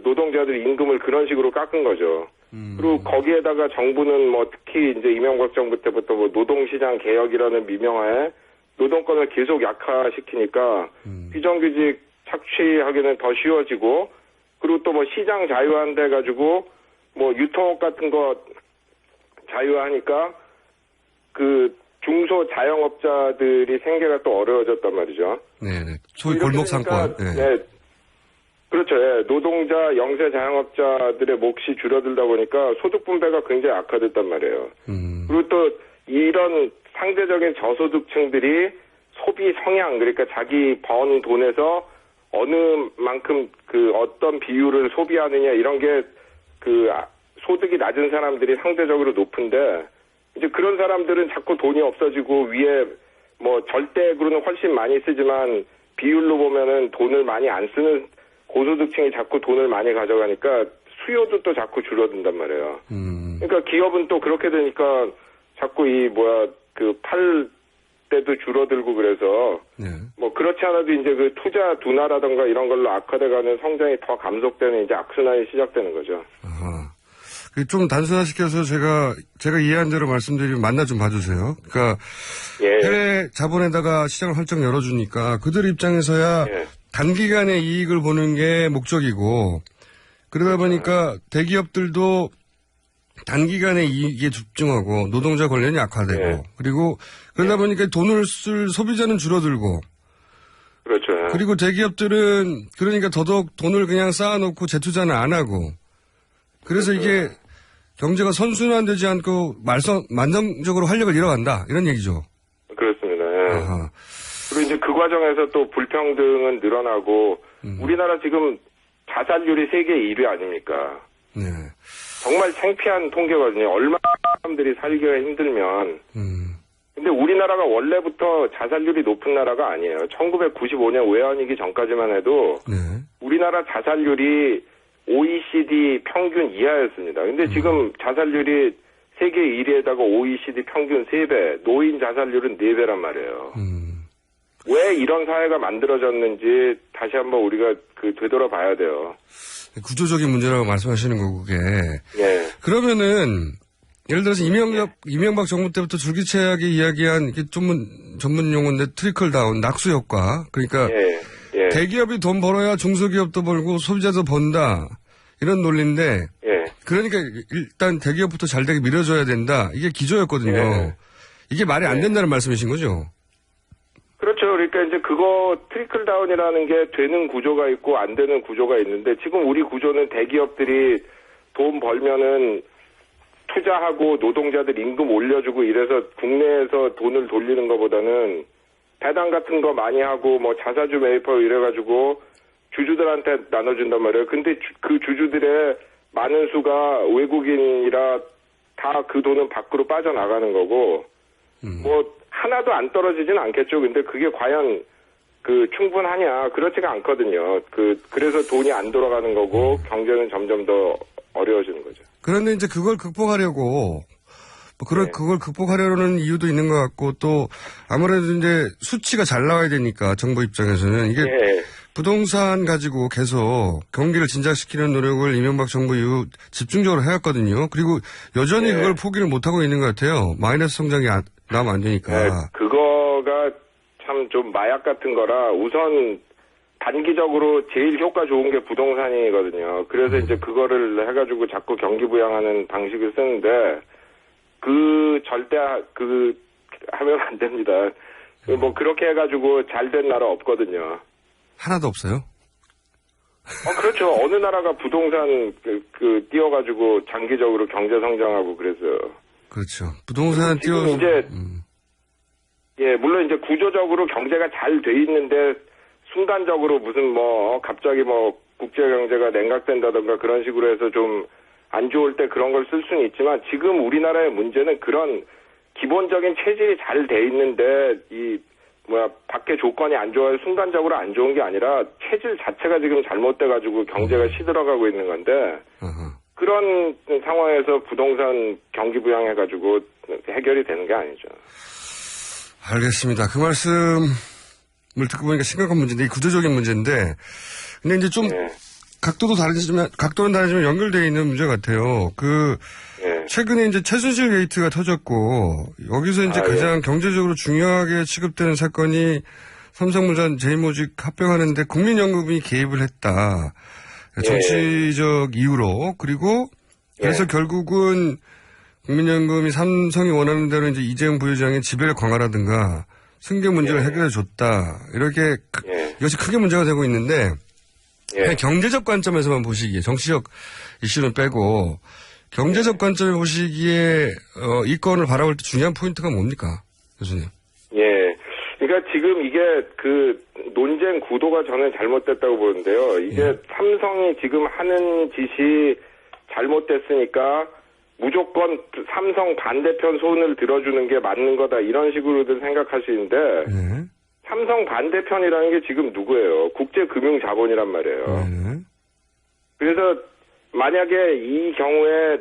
노동자들 임금을 그런 식으로 깎은 거죠. 그리고 거기에다가 정부는 특히 이제 이명박 정부 때부터 노동시장 개혁이라는 미명하에 노동권을 계속 약화시키니까 비정규직 착취하기는 더 쉬워지고 그리고 또 시장 자유화한다 해가지고 유통업 같은 거 자유화하니까 중소 자영업자들이 생계가 또 어려워졌단 말이죠. 네네. 소위 골목 상권. 그렇죠. 노동자, 영세 자영업자들의 몫이 줄어들다 보니까 소득 분배가 굉장히 악화됐단 말이에요. 그리고 또 이런 상대적인 저소득층들이 소비 성향, 그러니까 자기 번 돈에서 어느 만큼 어떤 비율을 소비하느냐 이런 게 소득이 낮은 사람들이 상대적으로 높은데 이제 그런 사람들은 자꾸 돈이 없어지고 위에 절대액으로는 훨씬 많이 쓰지만 비율로 보면은 돈을 많이 안 쓰는 고소득층이 자꾸 돈을 많이 가져가니까 수요도 또 자꾸 줄어든단 말이에요. 그러니까 기업은 또 그렇게 되니까 자꾸 팔 때도 줄어들고 그래서 그렇지 않아도 이제 투자 둔화라든가 이런 걸로 악화돼가는 성장이 더 감속되는 이제 악순환이 시작되는 거죠. 아하. 좀 단순화시켜서 제가 이해한 대로 말씀드리면 만나 좀 봐주세요. 그러니까 해외 자본에다가 시장을 활짝 열어주니까 그들 입장에서야 단기간의 이익을 보는 게 목적이고 그러다 보니까 대기업들도 단기간에 이익에 집중하고 노동자 권리는 약화되고 그리고 그러다 보니까 돈을 쓸 소비자는 줄어들고 그렇죠. 그리고 대기업들은 그러니까 더더욱 돈을 그냥 쌓아놓고 재투자는 안 하고 그래서 이게 경제가 선순환되지 않고 만성적으로 활력을 잃어간다 이런 얘기죠. 그렇습니다. 그리고 이제 그 과정에서 또 불평등은 늘어나고 우리나라 지금 자살률이 세계 1위 아닙니까? 정말 창피한 통계거든요. 얼마나 사람들이 살기가 힘들면. 근데 우리나라가 원래부터 자살률이 높은 나라가 아니에요. 1995년 외환위기 전까지만 해도 우리나라 자살률이 OECD 평균 이하였습니다. 근데 지금 자살률이 세계 1위에다가 OECD 평균 3배, 노인 자살률은 4배란 말이에요. 왜 이런 사회가 만들어졌는지 다시 한번 우리가 되돌아봐야 돼요. 구조적인 문제라고 말씀하시는 거고 그게. 그러면은 예를 들어서 이명박 정부 때부터 줄기차게 이야기한 전문 용어인데 트리클 다운, 낙수 효과. 그러니까 대기업이 돈 벌어야 중소기업도 벌고 소비자도 번다. 이런 논리인데 그러니까 일단 대기업부터 잘 되게 밀어줘야 된다. 이게 기조였거든요. 이게 말이 안 된다는 말씀이신 거죠? 그렇죠. 그러니까 이제 트리클 다운이라는 게 되는 구조가 있고 안 되는 구조가 있는데 지금 우리 구조는 대기업들이 돈 벌면은 투자하고 노동자들 임금 올려주고 이래서 국내에서 돈을 돌리는 것보다는 배당 같은 거 많이 하고 뭐 자사주 매입하고 이래가지고 주주들한테 나눠준단 말이에요. 근데 그 주주들의 많은 수가 외국인이라 다 그 돈은 밖으로 빠져나가는 거고 뭐 하나도 안 떨어지진 않겠죠. 근데 그게 과연 충분하냐? 그렇지가 않거든요. 그래서 돈이 안 돌아가는 거고 경제는 점점 더 어려워지는 거죠. 그런데 이제 그걸 극복하려고 그걸 극복하려는 이유도 있는 것 같고 또 아무래도 이제 수치가 잘 나와야 되니까 정부 입장에서는 이게 부동산 가지고 계속 경기를 진작시키는 노력을 이명박 정부 이후 집중적으로 해왔거든요. 그리고 여전히 그걸 포기를 못하고 있는 것 같아요. 마이너스 성장이 나면 안 되니까. 네, 그거가 참 좀 마약 같은 거라 우선 단기적으로 제일 효과 좋은 게 부동산이거든요. 그래서 이제 그거를 해가지고 자꾸 경기 부양하는 방식을 쓰는데 절대 하면 안 됩니다. 뭐 그렇게 해가지고 잘 된 나라 없거든요. 하나도 없어요? 그렇죠. 어느 나라가 부동산 띄워가지고 장기적으로 경제 성장하고 그래서. 그렇죠. 부동산 띄워. 이제 물론 이제 구조적으로 경제가 잘 돼 있는데 순간적으로 무슨 갑자기 국제 경제가 냉각된다던가 그런 식으로 해서 좀 안 좋을 때 그런 걸 쓸 수는 있지만 지금 우리나라의 문제는 그런 기본적인 체질이 잘 돼 있는데 밖에 조건이 안 좋아요. 순간적으로 안 좋은 게 아니라 체질 자체가 지금 잘못돼가지고 경제가 시들어가고 있는 건데 그런 상황에서 부동산 경기 부양해가지고 해결이 되는 게 아니죠. 알겠습니다. 그 말씀을 듣고 보니까 심각한 문제인데, 이 구조적인 문제인데, 근데 이제 좀 각도는 다르지만 연결되어 있는 문제 같아요. 최근에 이제 최순실 게이트가 터졌고, 여기서 이제 가장 경제적으로 중요하게 취급되는 사건이 삼성물산 제2모직 합병하는데 국민연금이 개입을 했다. 정치적 이유로. 그리고 그래서 결국은 국민연금이 삼성이 원하는 대로 이제 이재용 부회장의 지배를 강화라든가 승계 문제를 해결해 줬다. 이렇게 이것이 크게 문제가 되고 있는데 경제적 관점에서만 보시기에 정치적 이슈는 빼고 경제적 관점에 보시기에 이 건을 바라볼 때 중요한 포인트가 뭡니까, 교수님? 그러니까 지금 이게 논쟁 구도가 저는 잘못됐다고 보는데요. 이게 삼성이 지금 하는 짓이 잘못됐으니까 무조건 삼성 반대편 손을 들어주는 게 맞는 거다 이런 식으로들 생각하시는데 삼성 반대편이라는 게 지금 누구예요? 국제금융자본이란 말이에요. 그래서 만약에 이 경우에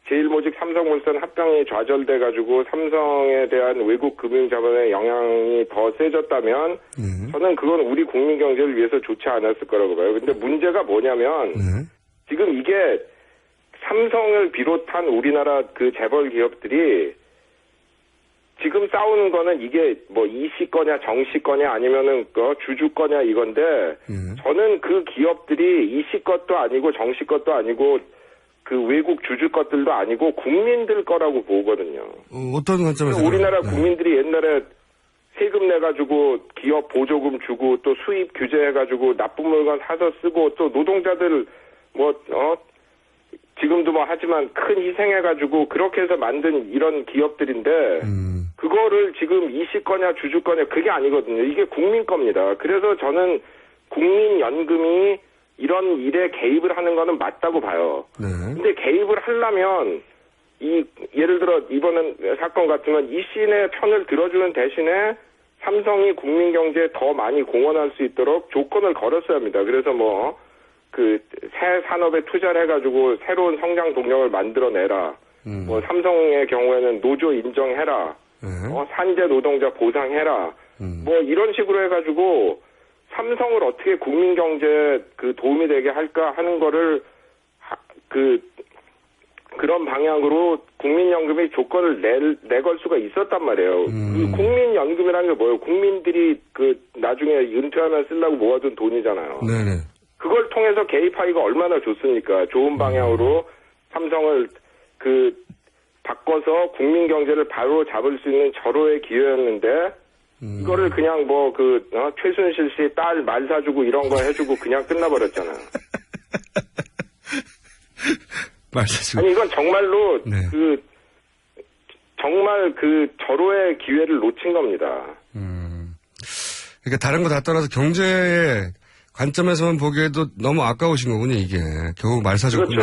제1모직 삼성물산 합병이 좌절돼가지고 삼성에 대한 외국 금융자본의 영향이 더 세졌다면 저는 그건 우리 국민 경제를 위해서 좋지 않았을 거라고 봐요. 근데 문제가 뭐냐면 지금 이게 삼성을 비롯한 우리나라 재벌 기업들이 지금 싸우는 거는 이게 이씨 거냐 정씨 거냐 아니면은 주주 거냐 이건데 저는 그 기업들이 이씨 것도 아니고 정씨 것도 아니고 외국 주주 것들도 아니고 국민들 거라고 보거든요. 어떤 관점에서? 우리나라 국민들이 옛날에 세금 내가지고 기업 보조금 주고 또 수입 규제해가지고 나쁜 물건 사서 쓰고 또 노동자들 지금도 하지만 큰 희생해가지고 그렇게 해서 만든 이런 기업들인데 그거를 지금 이씨 거냐 주주 거냐 그게 아니거든요. 이게 국민 겁니다. 그래서 저는 국민연금이 이런 일에 개입을 하는 거는 맞다고 봐요. 근데 개입을 하려면 예를 들어 이번 사건 같으면 이씨의 편을 들어주는 대신에 삼성이 국민 경제에 더 많이 공헌할 수 있도록 조건을 걸었어야 합니다. 그래서 새 산업에 투자를 해가지고 새로운 성장 동력을 만들어내라. 삼성의 경우에는 노조 인정해라. 산재 노동자 보상해라. 이런 식으로 해가지고 삼성을 어떻게 국민 경제에 도움이 되게 할까 하는 거를 그런 방향으로 국민연금이 조건을 내걸 수가 있었단 말이에요. 국민연금이라는 게 뭐예요? 국민들이 나중에 은퇴하면 쓰려고 모아둔 돈이잖아요. 네네. 그걸 통해서 개입하기가 얼마나 좋습니까? 좋은 방향으로 삼성을 바꿔서 국민 경제를 바로 잡을 수 있는 절호의 기회였는데 이거를 그냥 최순실 씨 딸 말 사주고 이런 거 해주고 그냥 끝나버렸잖아요. 말씀하시고. 아니, 이건 정말로, 네. 정말 절호의 기회를 놓친 겁니다. 그러니까 다른 거 다 떠나서 경제의 관점에서만 보기에도 너무 아까우신 거군요, 이게. 결국 말사조 그렇죠.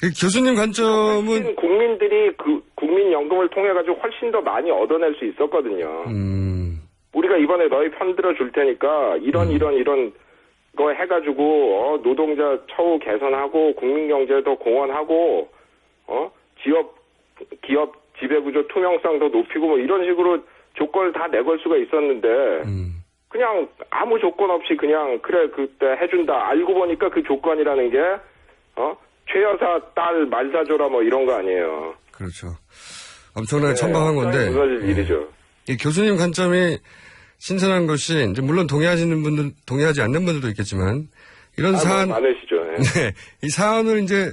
그 교수님 관점은 국민들이 국민연금을 통해 가지고 훨씬 더 많이 얻어낼 수 있었거든요. 우리가 이번에 너희 편들어 줄 테니까 이런 거 해가지고 노동자 처우 개선하고 국민경제에 더 공헌하고 기업 지배구조 투명성 더 높이고 뭐 이런 식으로 조건을 다 내걸 수가 있었는데 그냥 아무 조건 없이 그냥 그래 그때 해준다. 알고 보니까 그 조건이라는 게 최여사 딸 말사줘라 뭐 이런 거 아니에요. 그렇죠. 엄청나게 천박한 건데. 일이죠. 이 교수님 관점이 신선한 것이 이제 물론 동의하시는 분들, 동의하지 않는 분들도 있겠지만 이런 사안 많으시죠. 네, 이 사안을 이제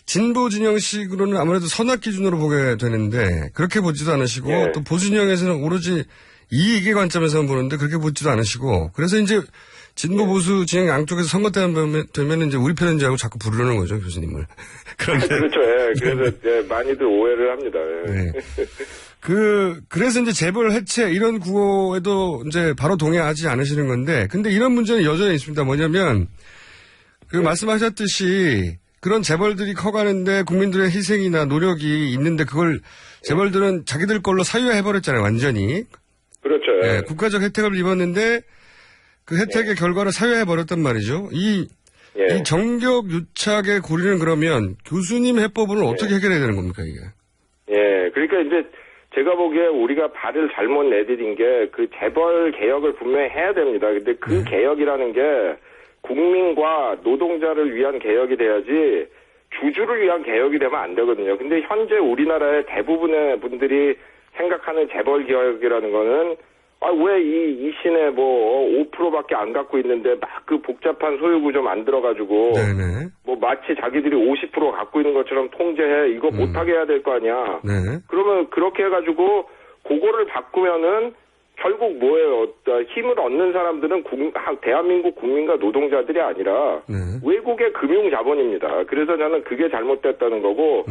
진보 진영식으로는 아무래도 선악 기준으로 보게 되는데 그렇게 보지도 않으시고 또 보수 진영에서는 오로지 이익의 관점에서만 보는데 그렇게 보지도 않으시고 그래서 이제 진보 보수 진영 양쪽에서 선거 때 되면 이제 우리 편인 줄 알고 자꾸 부르는 거죠, 교수님을. 그런데 그렇죠. 그래서 많이들 오해를 합니다. 그래서 이제 재벌 해체 이런 구호에도 이제 바로 동의하지 않으시는 건데 근데 이런 문제는 여전히 있습니다. 뭐냐면 말씀하셨듯이 그런 재벌들이 커가는데 국민들의 희생이나 노력이 있는데 그걸 재벌들은 자기들 걸로 사유화해버렸잖아요, 완전히. 그렇죠. 네, 국가적 혜택을 입었는데 그 혜택의 결과를 사유화해버렸단 말이죠. 이 정격 유착의 고리는 그러면 교수님 해법은 어떻게 해결해야 되는 겁니까, 이게? 그러니까 이제 제가 보기에 우리가 발을 잘못 내디딘 게 그 재벌 개혁을 분명히 해야 됩니다. 근데 그 개혁이라는 게 국민과 노동자를 위한 개혁이 돼야지 주주를 위한 개혁이 되면 안 되거든요. 근데 현재 우리나라의 대부분의 분들이 생각하는 재벌 개혁이라는 거는 왜 이 시내 5%밖에 안 갖고 있는데 막 그 복잡한 소유구조 만들어가지고 뭐 마치 자기들이 50% 갖고 있는 것처럼 통제해 이거 못하게 해야 될 거 아니야. 그러면 그렇게 해가지고 그거를 바꾸면은 결국 뭐예요? 힘을 얻는 사람들은 대한민국 국민과 노동자들이 아니라 외국의 금융자본입니다. 그래서 저는 그게 잘못됐다는 거고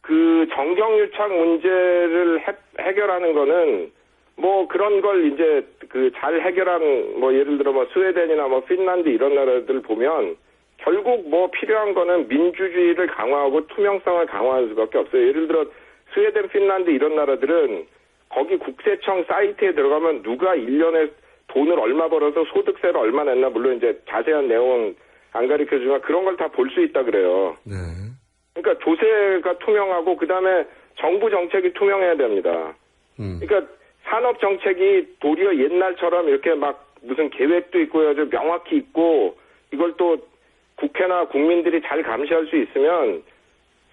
그 정경유착 문제를 해결하는 거는 뭐 그런 걸 이제 잘 해결한 뭐 예를 들어 뭐 스웨덴이나 뭐 핀란드 이런 나라들 보면 결국 뭐 필요한 거는 민주주의를 강화하고 투명성을 강화하는 수밖에 없어요. 예를 들어 스웨덴, 핀란드 이런 나라들은 거기 국세청 사이트에 들어가면 누가 1년에 돈을 얼마 벌어서 소득세를 얼마 냈나 물론 이제 자세한 내용은 안 가르쳐주지만 그런 걸 다 볼 수 있다 그래요. 그러니까 조세가 투명하고 그다음에 정부 정책이 투명해야 됩니다. 그러니까 산업 정책이 도리어 옛날처럼 이렇게 막 무슨 계획도 있고 아주 명확히 있고 이걸 또 국회나 국민들이 잘 감시할 수 있으면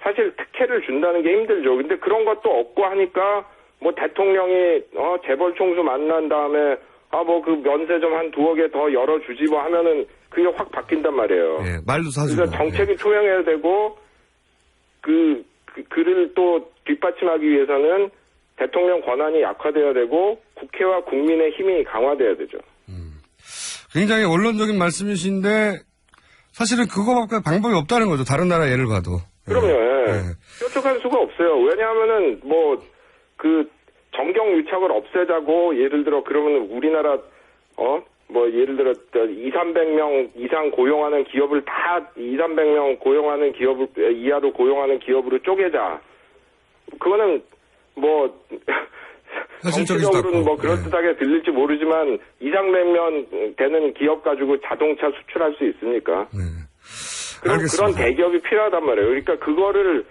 사실 특혜를 준다는 게 힘들죠. 근데 그런 것도 없고 하니까 뭐 대통령이 재벌 총수 만난 다음에 뭐 그 면세 좀 한 2억에 더 열어주지 뭐 하면은 그게 확 바뀐단 말이에요. 말도 사주고. 그러니까 정책이 투명해야 되고 그를 또 뒷받침하기 위해서는 대통령 권한이 약화돼야 되고 국회와 국민의 힘이 강화돼야 되죠. 굉장히 원론적인 말씀이신데 사실은 그거밖에 방법이 없다는 거죠. 다른 나라 예를 봐도. 그럼요. 뾰족할 수가 없어요. 왜냐하면은 뭐 그 정경 유착을 없애자고 예를 들어 그러면 우리나라 뭐 예를 들어 200~300명 이상 고용하는 기업을 다 200~300명 고용하는 기업을 이하로 고용하는 기업으로 쪼개자. 그거는 뭐 정치적으로는 뭐 그럴듯하게 들릴지 모르지만 200~300명 되는 기업 가지고 자동차 수출할 수 있습니까? 그런 대기업이 필요하단 말이에요. 그러니까 그거를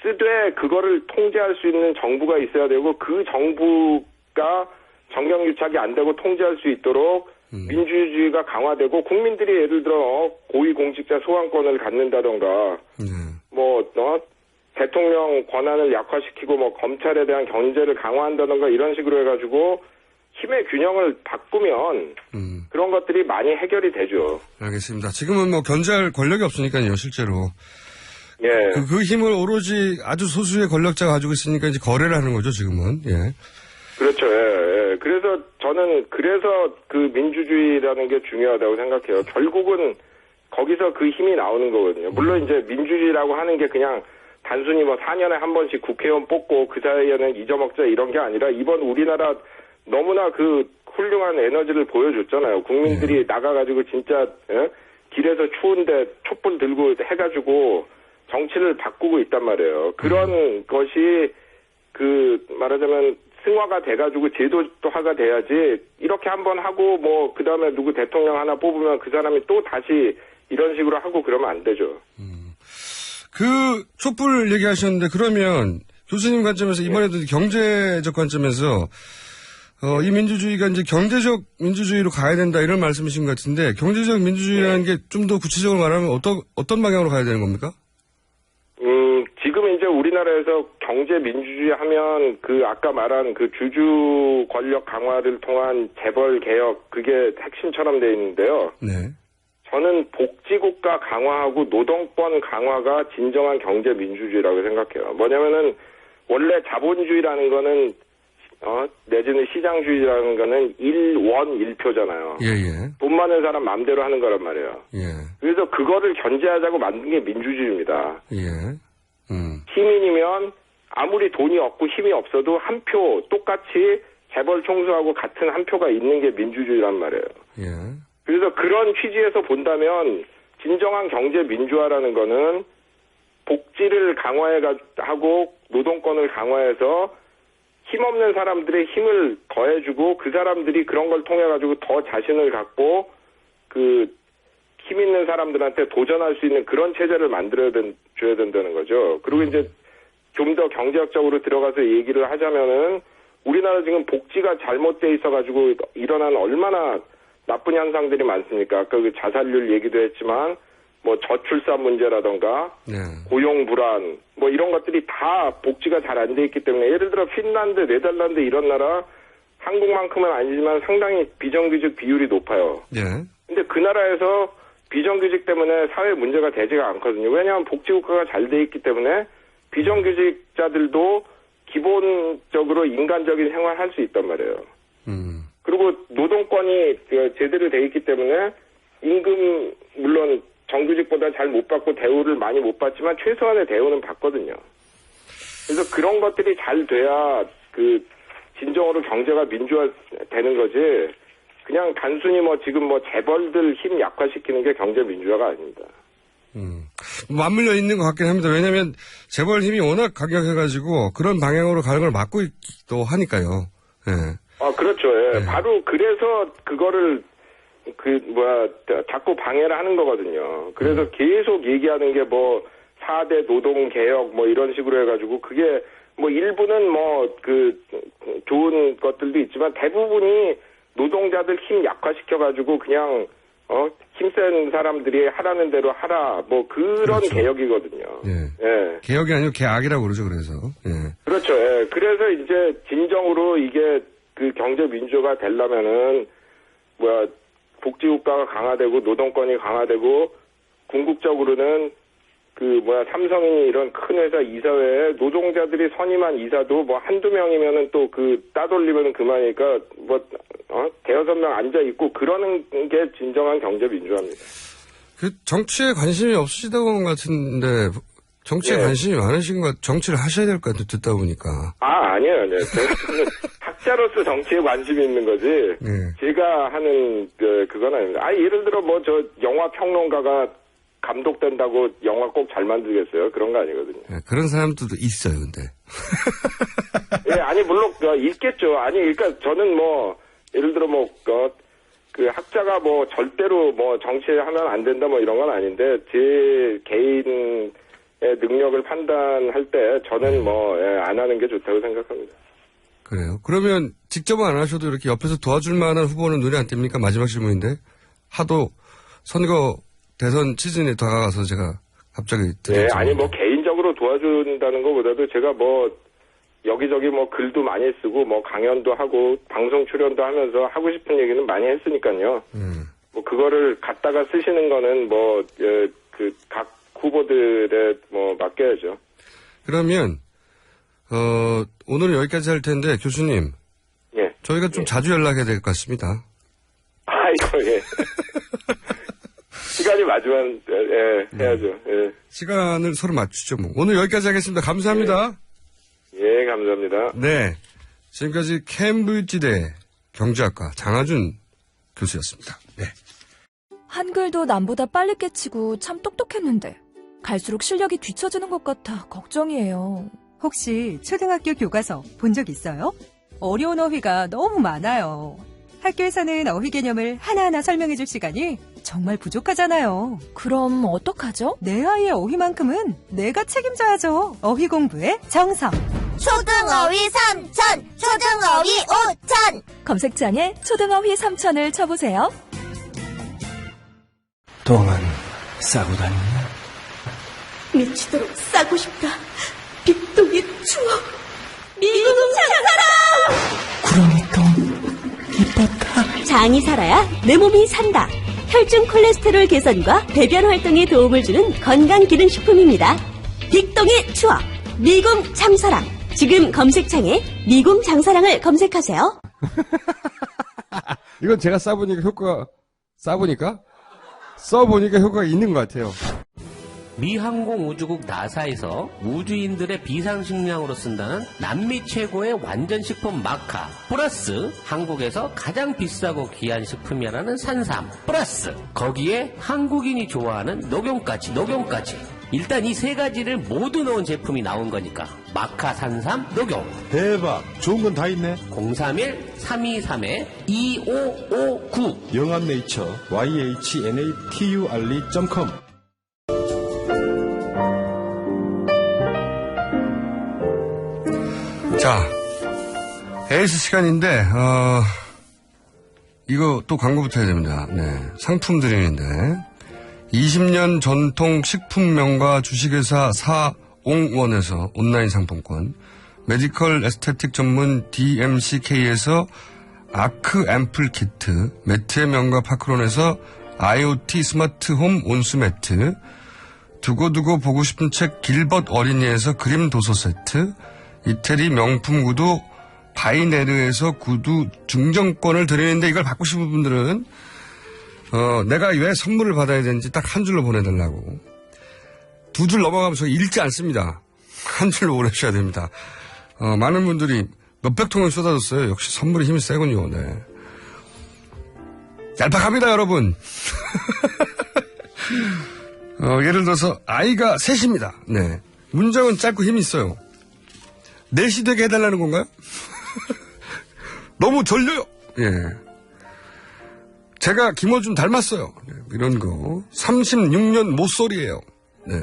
쓰되 그거를 통제할 수 있는 정부가 있어야 되고 그 정부가 정경유착이 안 되고 통제할 수 있도록 민주주의가 강화되고 국민들이 예를 들어 고위공직자 소환권을 갖는다던가 대통령 권한을 약화시키고 뭐 검찰에 대한 견제를 강화한다던가 이런 식으로 해가지고 힘의 균형을 바꾸면 그런 것들이 많이 해결이 되죠. 알겠습니다. 지금은 뭐 견제할 권력이 없으니까요, 실제로. 그 힘을 오로지 아주 소수의 권력자가 가지고 있으니까 이제 거래를 하는 거죠, 지금은. 그렇죠. 그래서 저는 그 민주주의라는 게 중요하다고 생각해요. 결국은 거기서 그 힘이 나오는 거거든요. 물론 이제 민주주의라고 하는 게 그냥 단순히 뭐 4년에 한 번씩 국회의원 뽑고 그 사이에는 잊어먹자 이런 게 아니라 이번 우리나라 너무나 그 훌륭한 에너지를 보여줬잖아요. 국민들이 나가가지고 진짜 길에서 추운데 촛불 들고 해가지고 정치를 바꾸고 있단 말이에요. 그런 것이 그 말하자면 승화가 돼가지고 제도화가 돼야지 이렇게 한번 하고 뭐 그 다음에 누구 대통령 하나 뽑으면 그 사람이 또 다시 이런 식으로 하고 그러면 안 되죠. 그 촛불 얘기하셨는데 그러면 교수님 관점에서 이번에도 경제적 관점에서 이 민주주의가 이제 경제적 민주주의로 가야 된다 이런 말씀이신 것 같은데 경제적 민주주의라는 게 좀 더 구체적으로 말하면 어떤 방향으로 가야 되는 겁니까? 지금 이제 우리나라에서 경제 민주주의 하면 그 아까 말한 그 주주 권력 강화를 통한 재벌 개혁 그게 핵심처럼 돼 있는데요. 네. 저는 복지국가 강화하고 노동권 강화가 진정한 경제 민주주의라고 생각해요. 뭐냐면은 원래 자본주의라는 거는 내지는 시장주의라는 거는 1원 1표잖아요. 예. 돈 많은 사람 마음대로 하는 거란 말이에요. 예. 그래서 그거를 견제하자고 만든 게 민주주의입니다. 예. 시민이면 아무리 돈이 없고 힘이 없어도 한 표 똑같이 재벌 총수하고 같은 한 표가 있는 게 민주주의란 말이에요. 예. 그래서 그런 취지에서 본다면 진정한 경제 민주화라는 거는 복지를 강화하고 노동권을 강화해서 힘없는 사람들의 힘을 더해주고 그 사람들이 그런 걸 통해 가지고 더 자신을 갖고 그 힘 있는 사람들한테 도전할 수 있는 그런 체제를 줘야 된다는 거죠. 그리고 이제 좀 더 경제학적으로 들어가서 얘기를 하자면은 우리나라 지금 복지가 잘못돼 있어 가지고 일어난 얼마나 나쁜 현상들이 많습니까? 아까 그 자살률 얘기도 했지만 뭐 저출산 문제라던가 고용 불안 뭐 이런 것들이 다 복지가 잘 안 돼 있기 때문에 예를 들어 핀란드, 네덜란드 이런 나라 한국만큼은 아니지만 상당히 비정규직 비율이 높아요. 근데 그 나라에서 비정규직 때문에 사회 문제가 되지가 않거든요. 왜냐하면 복지국가가 잘 돼 있기 때문에 비정규직자들도 기본적으로 인간적인 생활을 할 수 있단 말이에요. 그리고 노동권이 제대로 돼 있기 때문에 임금 물론 정규직보다 잘 못 받고 대우를 많이 못 받지만 최소한의 대우는 받거든요. 그래서 그런 것들이 잘 돼야 그 진정으로 경제가 민주화되는 거지. 그냥 단순히 뭐 지금 뭐 재벌들 힘 약화시키는 게 경제 민주화가 아닙니다. 맞물려 있는 것 같긴 합니다. 왜냐하면 재벌 힘이 워낙 강력해가지고 그런 방향으로 가는 걸 막고 있기도 하니까요. 예. 그렇죠. 예. 바로 그래서 그거를 자꾸 방해를 하는 거거든요. 그래서 계속 얘기하는 게 뭐 4대 노동개혁 뭐 이런 식으로 해가지고 그게 뭐 일부는 뭐 좋은 것들도 있지만 대부분이 노동자들 힘 약화시켜가지고 그냥 힘센 사람들이 하라는 대로 하라 뭐 그런 개혁이거든요. 예. 개혁이 아니고 개악이라고 그러죠. 그래서. 예. 그렇죠. 예. 그래서 이제 진정으로 이게 그 경제 민주화가 되려면은 복지국가가 강화되고 노동권이 강화되고 궁극적으로는 삼성이 이런 큰 회사 이사회에 노동자들이 선임한 이사도 뭐 한두 명이면은 또 따돌리면 그만이니까 대여섯 명 앉아 있고 그러는 게 진정한 경제 민주화입니다. 정치에 관심이 없으시다고 하는 것 같은데 정치에 관심이 많으신 것 정치를 하셔야 될 것 같아요. 듣다 보니까. 아니에요. 네. 저는 학자로서 정치에 관심이 있는 거지. 제가 하는 그건 아닙니다. 예를 들어 저 영화 평론가가 감독된다고 영화 꼭 잘 만들겠어요? 그런 거 아니거든요. 그런 사람들도 있어요, 근데. 물론 있겠죠. 그러니까 저는 예를 들어 학자가 절대로 정치에 하면 안 된다 이런 건 아닌데 제 개인의 능력을 판단할 때 저는 안 하는 게 좋다고 생각합니다. 그래요? 그러면 직접은 안 하셔도 이렇게 옆에서 도와줄 만한 후보는 눈에 안 띕니까? 마지막 질문인데. 하도 선거 대선 시즌에 다가가서 제가 갑자기 개인적으로 도와준다는 것보다도 제가 여기저기 글도 많이 쓰고 강연도 하고 방송 출연도 하면서 하고 싶은 얘기는 많이 했으니까요. 그거를 갖다가 쓰시는 거는 각 후보들에 맡겨야죠. 그러면 오늘은 여기까지 할 텐데 교수님. 예. 저희가 좀 자주 연락해야 될 것 같습니다. 아이고 예. 시간이 맞으면, 해야죠. 예. 시간을 서로 맞추죠, 뭐. 오늘 여기까지 하겠습니다. 감사합니다. 예, 감사합니다. 네. 지금까지 캠브리지대 경제학과 장하준 교수였습니다. 네. 한글도 남보다 빨리 깨치고 참 똑똑했는데 갈수록 실력이 뒤처지는 것 같아 걱정이에요. 혹시 초등학교 교과서 본 적 있어요? 어려운 어휘가 너무 많아요. 학교에서는 어휘 개념을 하나하나 설명해줄 시간이 정말 부족하잖아요. 그럼 어떡하죠? 내 아이의 어휘만큼은 내가 책임져야죠. 어휘 공부의 정성. 초등어휘 3천, 초등어휘 5천. 검색창에 초등어휘 3천을 쳐보세요. 똥은 싸고 다니냐? 미치도록 싸고 싶다. 빅동의 추억. 미국 장사랑! 구렁이 똥 이뻤다. 장이 살아야 내 몸이 산다. 혈중 콜레스테롤 개선과 배변 활동에 도움을 주는 건강기능식품입니다. 빅동의 추억. 미궁 장사랑. 지금 검색창에 미궁 장사랑을 검색하세요. 이건 제가 써보니까 효과가 있는 것 같아요. 미 항공우주국 나사에서 우주인들의 비상식량으로 쓴다는 남미 최고의 완전식품 마카 플러스 한국에서 가장 비싸고 귀한 식품이라는 산삼 플러스 거기에 한국인이 좋아하는 녹용까지 일단 이 세 가지를 모두 넣은 제품이 나온 거니까 마카 산삼 녹용 대박 좋은 건 다 있네. 031-323-2559 영암네이처 yhnaturi.com. 자, 에이스 시간인데, 이거 또 광고부터 해야 됩니다. 네. 상품 드리는데, 20년 전통 식품명가 주식회사 사옹원에서 온라인 상품권, 메디컬 에스테틱 전문 DMCK에서 아크 앰플 키트, 매트의 명가 파크론에서 IoT 스마트홈 온수매트, 두고두고 보고 싶은 책 길벗 어린이에서 그림 도서 세트, 이태리 명품 구두 바이네르에서 구두 증정권을 드리는데 이걸 받고 싶은 분들은 내가 왜 선물을 받아야 되는지 딱 한 줄로 보내달라고. 두 줄 넘어가면 저 읽지 않습니다. 한 줄로 보내셔야 됩니다. 많은 분들이 몇백 통을 쏟아졌어요. 역시 선물이 힘이 세군요. 네. 얄팍합니다, 여러분. 예를 들어서 아이가 셋입니다. 네. 문장은 짧고 힘이 있어요. 넷이 되게 해달라는 건가요? 너무 졸려요. 예. 제가 김어준 닮았어요. 이런 거. 36년 모쏠이에요. 네.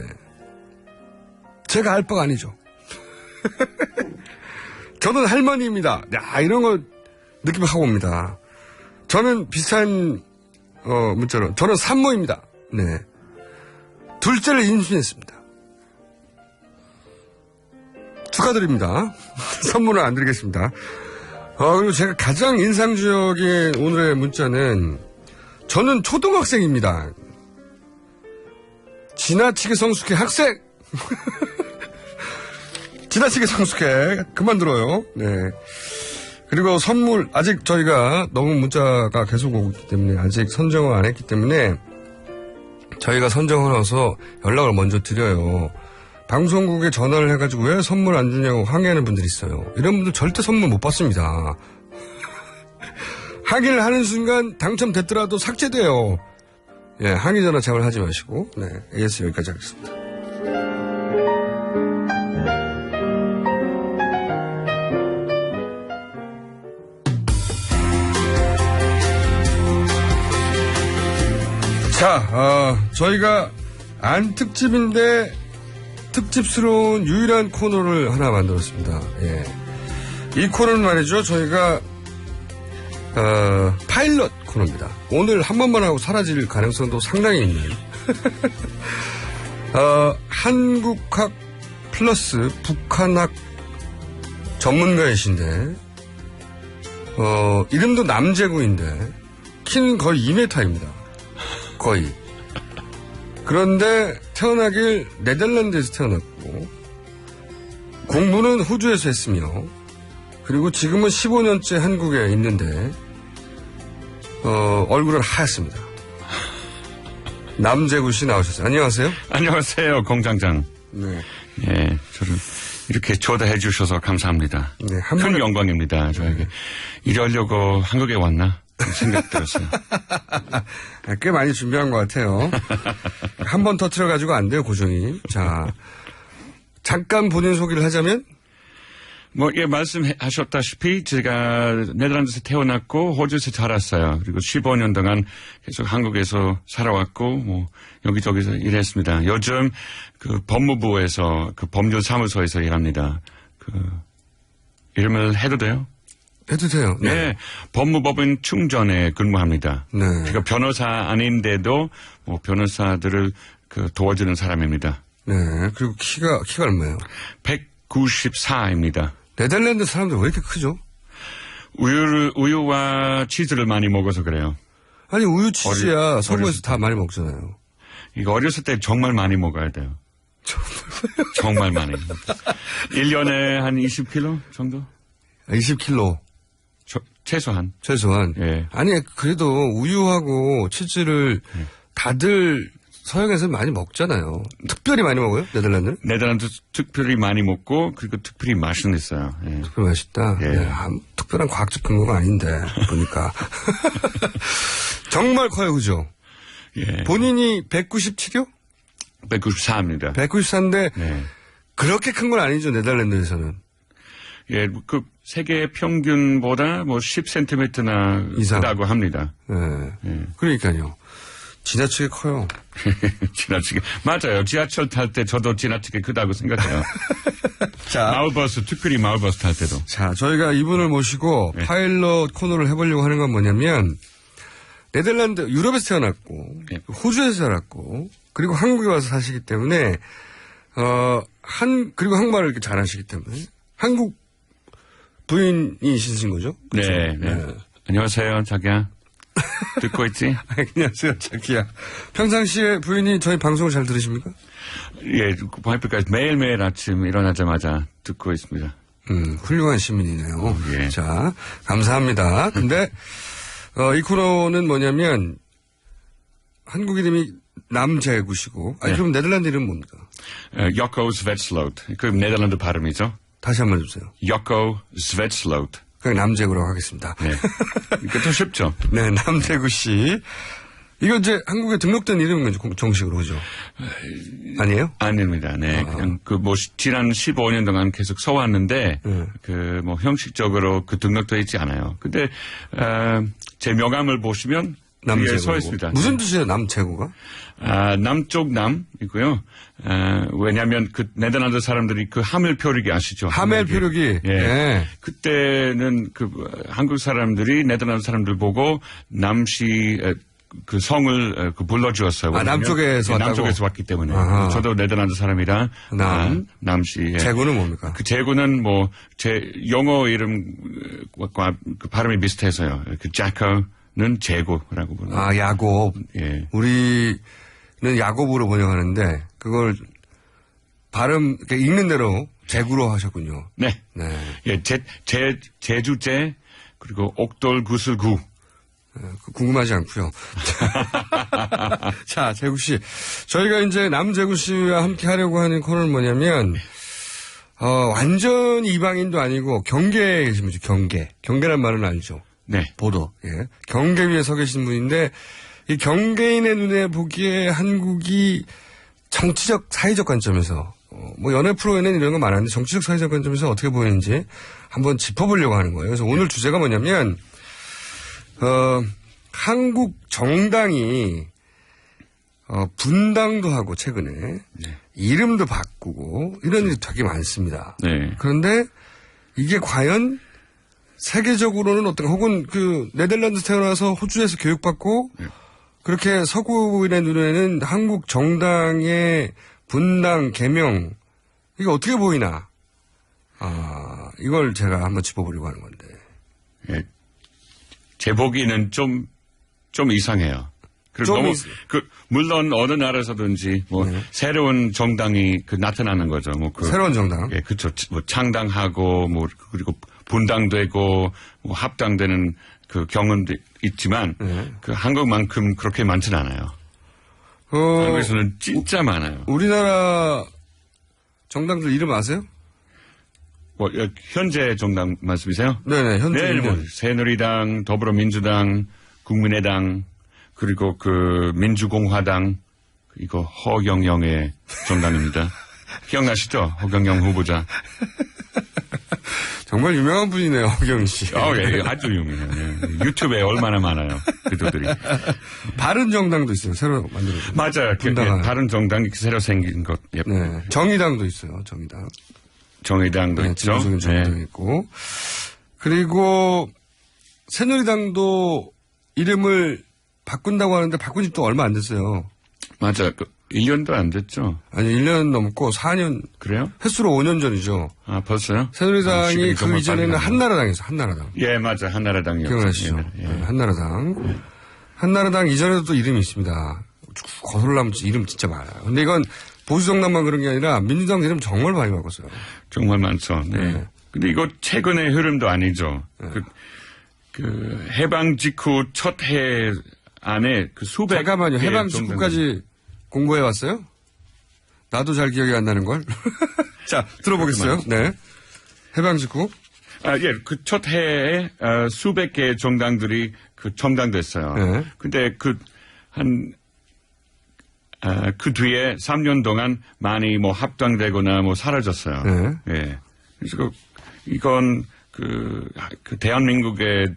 제가 할 바가 아니죠. 저는 할머니입니다. 야, 이런 거 느낌하고 옵니다. 저는 비슷한, 문자로. 저는 산모입니다. 네. 둘째를 임신했습니다. 축하드립니다. 선물은 안 드리겠습니다. 그리고 제가 가장 인상적인 오늘의 문자는 저는 초등학생입니다. 지나치게 성숙해 학생. 지나치게 성숙해. 그만 들어요. 네. 그리고 선물 아직 저희가 너무 문자가 계속 오고 있기 때문에 아직 선정을 안 했기 때문에 저희가 선정을 해서 연락을 먼저 드려요. 방송국에 전화를 해가지고 왜 선물 안 주냐고 항의하는 분들이 있어요. 이런 분들 절대 선물 못 받습니다. 항의를 하는 순간 당첨됐더라도 삭제돼요. 예, 항의 전화 제발 하지 마시고. 네, AS 여기까지 하겠습니다. 자, 저희가 안 특집인데 특집스러운 유일한 코너를 하나 만들었습니다. 예. 이 코너는 말이죠. 저희가 파일럿 코너입니다. 오늘 한 번만 하고 사라질 가능성도 상당히 있는 한국학 플러스 북한학 전문가이신데 이름도 남재구인데 키는 거의 2m입니다. 거의. 그런데 태어나길 네덜란드에서 태어났고 공부는 호주에서 했으며 그리고 지금은 15년째 한국에 있는데 얼굴은 하얗습니다. 남재구 씨 나오셨어요. 안녕하세요. 안녕하세요, 공장장. 네. 예, 저를 이렇게 초대해 주셔서 감사합니다. 네, 큰 영광입니다, 저에게. 이러려고 한국에 왔나? 생각 들었어요. 꽤 많이 준비한 것 같아요. 한 번 터트려가지고 안 돼요, 고정이. 자, 잠깐 본인 소개를 하자면? 예, 말씀하셨다시피 제가 네덜란드에서 태어났고 호주에서 자랐어요. 그리고 15년 동안 계속 한국에서 살아왔고, 여기저기서 일했습니다. 요즘 법무부에서 법률사무소에서 일합니다. 이름을 해도 돼요? 해도 돼요. 네. 법무법인 충전에 근무합니다. 네. 제가 변호사 아닌데도 변호사들을 도와주는 사람입니다. 네. 그리고 키가 얼마예요? 194입니다. 네덜란드 사람들 왜 이렇게 크죠? 우유와 치즈를 많이 먹어서 그래요. 아니, 우유 치즈야 서구에서 다 많이 먹잖아요. 이거 어렸을 때 정말 많이 먹어야 돼요. 정말 많이. 1년에 한 20kg 정도? 20kg. 최소한. 예. 아니, 그래도 우유하고 치즈를 다들 서양에서 많이 먹잖아요. 특별히 많이 먹어요? 네덜란드는? 네덜란드 특별히 많이 먹고, 그리고 특별히 맛은 있어요. 예. 특별히 맛있다? 예. 네, 특별한 과학적 근거가 아닌데, 보니까. 정말 커요, 그죠? 예. 본인이 197이요? 194입니다. 194인데, 네. 그렇게 큰 건 아니죠, 네덜란드에서는. 예, 세계 평균보다 10cm나 이상. 크다고 합니다. 네. 예. 그러니까요. 지나치게 커요. 지나치게. 맞아요. 지하철 탈 때 저도 지나치게 크다고 생각해요. 자. 마을버스, 특별히 마을버스 탈 때도. 자, 저희가 이분을 모시고 네. 파일럿 코너를 해보려고 하는 건 뭐냐면, 네덜란드, 유럽에서 태어났고, 네. 호주에서 살았고, 그리고 한국에 와서 사시기 때문에, 그리고 한국말을 이렇게 잘하시기 때문에, 한국 부인이신 거죠? 그렇죠? 네. 안녕하세요, 자기야. 듣고 있지? 안녕하세요, 자기야. 평상시에 부인이 저희 방송을 잘 들으십니까? 예, 와이프까지 매일매일 아침 일어나자마자 듣고 있습니다. 훌륭한 시민이네요. 예. 자, 감사합니다. 근데, 이 코너는 뭐냐면, 한국 이름이 남재구시고, 네. 그럼 네덜란드 이름은 뭡니까? 요코 스베츠로트. 그 네덜란드 발음이죠. 다시 한번 해주세요. 요코 스베츠로트. 그냥 남재구라고 하겠습니다. 네. 이게 더 쉽죠. 네, 남재구 씨. 이거 이제 한국에 등록된 이름인 거죠, 정식으로, 그죠? 아니에요? 아닙니다. 네. 그냥 지난 15년 동안 계속 써왔는데, 형식적으로 등록되어 있지 않아요. 근데, 제 명함을 보시면, 남재구 써 있습니다. 무슨 뜻이에요, 남재구가? 남쪽 남이고요. 왜냐하면 네덜란드 사람들이 하멜 표류기 아시죠? 하멜 표류기. 예. 네. 그때는 한국 사람들이 네덜란드 사람들 보고 남씨 성을 불러주었어요. 남쪽에서 남쪽에서 왔기 때문에. 아하. 저도 네덜란드 사람이라 남씨. 예. 재구는 뭡니까? 재구는 제 영어 이름과 발음이 비슷해서요. 자커는 재구라고 부릅니다. 야곱. 예. 우리는 야곱으로 번역하는데 그걸 발음 읽는 대로 재구로 하셨군요. 네. 예, 제주제 그리고 옥돌 구슬구. 궁금하지 않고요. 자, 재구 씨, 저희가 이제 남재구 씨와 함께 하려고 하는 코너는 뭐냐면 완전 이방인도 아니고 경계에 계신 분이죠. 경계란 말은 알죠. 네. 보도. 예. 경계 위에 서 계신 분인데 이 경계인의 눈에 보기에 한국이 정치적, 사회적 관점에서 연애 프로에는 이런 거 많았는데 정치적, 사회적 관점에서 어떻게 보이는지 한번 짚어보려고 하는 거예요. 그래서 오늘 주제가 뭐냐면 한국 정당이 분당도 하고 최근에 이름도 바꾸고 이런 일이 되게 많습니다. 네. 그런데 이게 과연 세계적으로는 어떤가 혹은 네덜란드 태어나서 호주에서 교육받고 그렇게 서구인의 눈에는 한국 정당의 분당, 개명 이게 어떻게 보이나 이걸 제가 한번 짚어보려고 하는 건데. 예. 제 보기에는 좀 이상해요. 그리고 너무 물론 어느 나라에서든지 새로운 정당이 나타나는 거죠. 새로운 정당. 예, 그렇죠. 창당하고 그리고 분당되고 합당되는 경험도 있지만 한국만큼 그렇게 많지는 않아요. 한국에서는 진짜 많아요. 우리나라 정당들 이름 아세요? 뭐 현재 정당 말씀이세요? 네네, 현재. 네, 뭐 새누리당, 더불어민주당, 국민의당, 그리고 그 민주공화당, 이거 허경영의 정당입니다. 기억나시죠? 허경영 후보자. 정말 유명한 분이네요, 허경영 씨. 예, 아주 유명해요. 예. 유튜브에 얼마나 많아요, 그들이. 바른 정당도 있어요, 새로 만들어진. 맞아요. 바른 정당이 새로 생긴 것. 예. 네. 정의당도 있어요, 정의당. 정의당도 네, 있죠. 지금적인 정의당 있고. 그리고 새누리당도 이름을 바꾼다고 하는데 바꾼 지 또 얼마 안 됐어요. 맞아요. 1년도 안 됐죠. 아니, 1년 넘고 4년. 그래요? 횟수로 5년 전이죠. 아, 벌써요? 새누리당이 그 이전에는 한나라당이었어, 한나라당. 예, 맞아. 한나라당이었죠. 기억나시죠? 예. 네, 한나라당. 한나라당 이전에도 또 이름이 있습니다. 거슬러면 이름 진짜 많아요. 근데 이건 보수 정당만 그런 게 아니라 민주당 이름 정말 많이 바꿨어요. 정말 많죠. 네. 근데 이거 최근의 흐름도 아니죠. 네. 그 해방 직후 첫 해 안에 그 수백. 잠깐만요. 해방 직후까지 공부해 왔어요? 나도 잘 기억이 안 나는 걸. 자, 들어보겠어요. 네. 해방 직후. 아, 예. 그 첫 해에 수백 개의 정당들이 그 첨당됐어요. 네. 근데 그 뒤에 3년 동안 많이 뭐 합당되거나 뭐 사라졌어요. 네. 예. 그래서 이건 그 대한민국의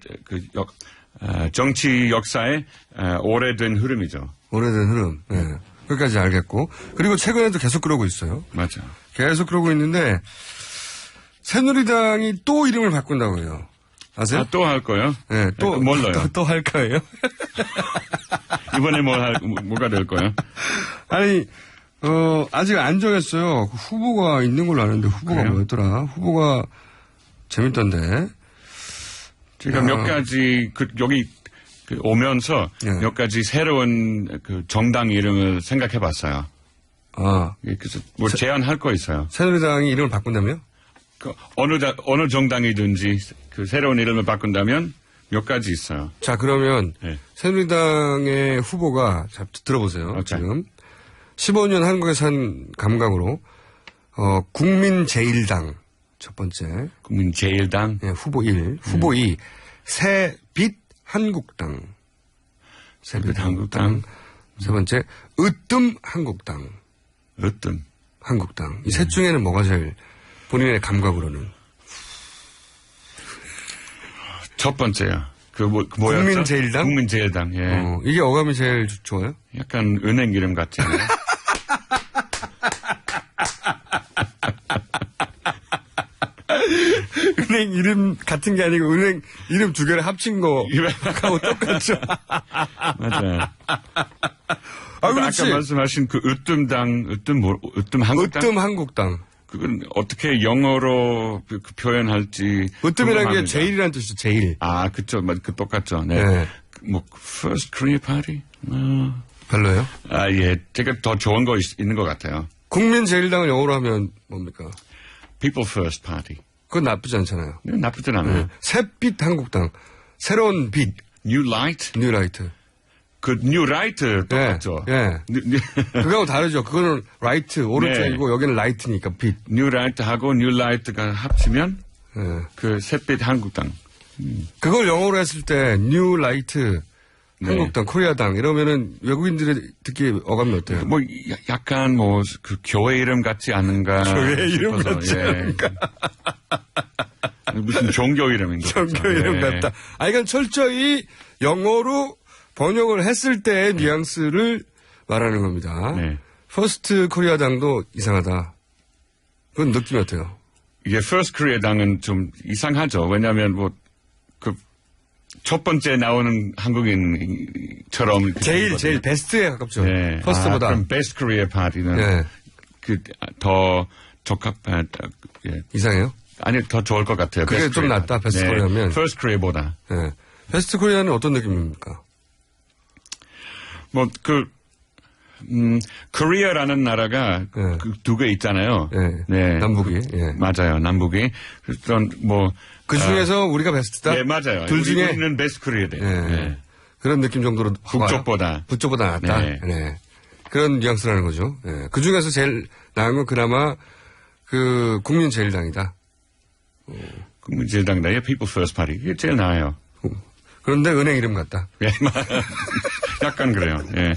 정치 역사에 오래된 흐름이죠. 오래된 흐름. 네. 그까지 알겠고. 그리고 최근에도 계속 그러고 있어요. 맞아. 계속 그러고 있는데 새누리당이 또 이름을 바꾼다고 해요. 아세요? 아, 또 할 거예요? 네. 또 뭘로요? 또 할 거예요? 이번에 뭐가 될 거예요? 아니, 아직 안 정했어요. 후보가 있는 걸로 아는데 후보가 그래요? 뭐였더라? 후보가 재밌던데. 제가 몇 가지 여기 오면서 몇 가지 새로운 그 정당 이름을 생각해 봤어요. 아. 그래서 뭐 제안할 거 있어요. 새누리당이 이름을 바꾼다며? 어느 정당이든지 그 새로운 이름을 바꾼다면 몇 가지 있어요. 자, 그러면 네. 새누리당의 후보가 자, 들어보세요. 지금 15년 한국에 산 감각으로 국민제일당 첫 번째. 국민제일당. 네, 후보 1. 후보 2. 새빛 한국당. 새빛 한국당. 세 번째. 으뜸 한국당. 으뜸 한국당. 이 셋 중에는 뭐가 제일 본인의 감각으로는? 첫 번째요. 뭐였죠? 국민제일당? 국민제일당. 예. 이게 어감이 제일 좋아요? 약간 은행 이름 같지 않아요? 은행 이름 같은 게 아니고 은행 이름 두 개를 합친 거하고 똑같죠. 맞아요. 그렇지. 아까 말씀하신 그 으뜸 한국당. 으뜸 한국당. 그건 어떻게 영어로 그 표현할지. 으뜸이라는 게 제일이라는 뜻이죠. 제일. 아, 그쵸. 그 똑같죠. 네. 뭐 First Korea Party. 별로예요? 아, 예. 제가 더 좋은 거 있는 것 같아요. 국민제일당을 영어로 하면 뭡니까? People First Party. 그건 나쁘지 않잖아요. 네, 나쁘진 않아요. 새빛 한국당. 새로운 빛. New Light. New Light. 그 New Right 똑같죠. 예. 그거하고 다르죠. 그거는 라이트 오른쪽이고 네. 여기는 라이트니까 빛. New Right하고 New Light가 합치면 그 새빛 한국당. 그걸 영어로 했을 때 New Light 한국당, 코리아당 이러면은 외국인들이 듣기 어감이 어때요? 뭐 약간 그 교회 이름 같지 않은가? 교회 이름 싶어서. 같지 않은가? 무슨 종교 이름인가? 종교 이름 같다. 이건 철저히 영어로 번역을 했을 때의 뉘앙스를 말하는 겁니다. 네. 퍼스트 코리아당도 이상하다. 그건 느낌이 어때요? 이게 퍼스트 코리아당은 좀 이상하죠. 왜냐하면 첫 번째 나오는 한국인처럼 제일 베스트에 가깝죠. 네. 퍼스트보다. 그럼 베스트 코리아 파티는 네. 더 적합 이상해요? 아니 더 좋을 것 같아요. 그게 좀 낫다. 베스트 코리아면. 퍼스트 코리아보다. 네. 베스트 코리아는 어떤 느낌입니까? 코리아라는 나라가 두 개 있잖아요. 네. 남북이. 맞아요. 남북이. 그런 그 중에서 우리가 베스트다? 네, 맞아요. 둘 중에. 우리는 베스트 코리아다. 그런 느낌 정도로. 북쪽보다. 북쪽보다 낫다. 네. 네. 그런 뉘앙스라는 거죠. 예. 그 중에서 제일 나은 건 그나마 그 국민제일당이다. 국민제일당이다. People First Party. 이게 제일 나아요. 그런데 은행 이름 같다. 예, 약간 그래요. 예.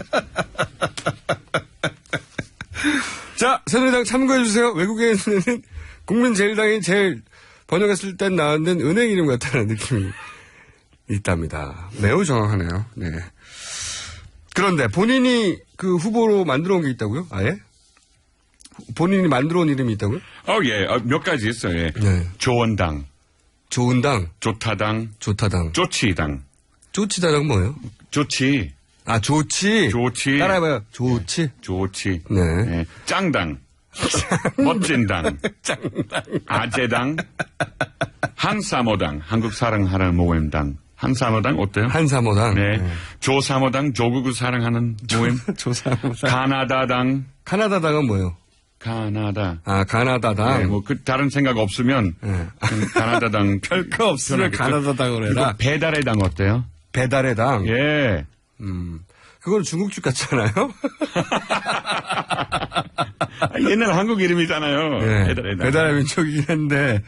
자, 새누리당 참고해주세요. 외국에 있는 국민제일당이 제일 번역했을 땐 나왔는 은행 이름 같다는 느낌이 있답니다. 매우 정확하네요. 네. 그런데 본인이 그 후보로 만들어 온 게 있다고요? 아예? 본인이 만들어 온 이름이 있다고요? 예. 몇 가지 있어요. 예. 네. 조원당. 좋은당. 좋다당. 좋다당. 쪼치당. 쪼치다당 뭐예요? 좋지. 아, 좋지. 좋지. 따라해봐요. 좋지. 좋지. 네. 예. 짱당. 멋진당. 짱당. 아재당. 한사모당. 한국 사랑하는 모임당. 한사모당 어때요? 한사모당. 네. 조사모당. 조국을 사랑하는 모임. 조사모당. 가나다당. 가나다당은 뭐예요? 가나다. 아, 가나다당. 네, 뭐, 다른 생각 없으면. 네. 가나다당. 별거 없으면 가나다당으로 해라. 배달의 당 어때요? 배달의 당? 예. 그건 중국집 같잖아요? 옛날 한국 이름이잖아요. 네. 배달의 당. 배달의 민족이긴 한데,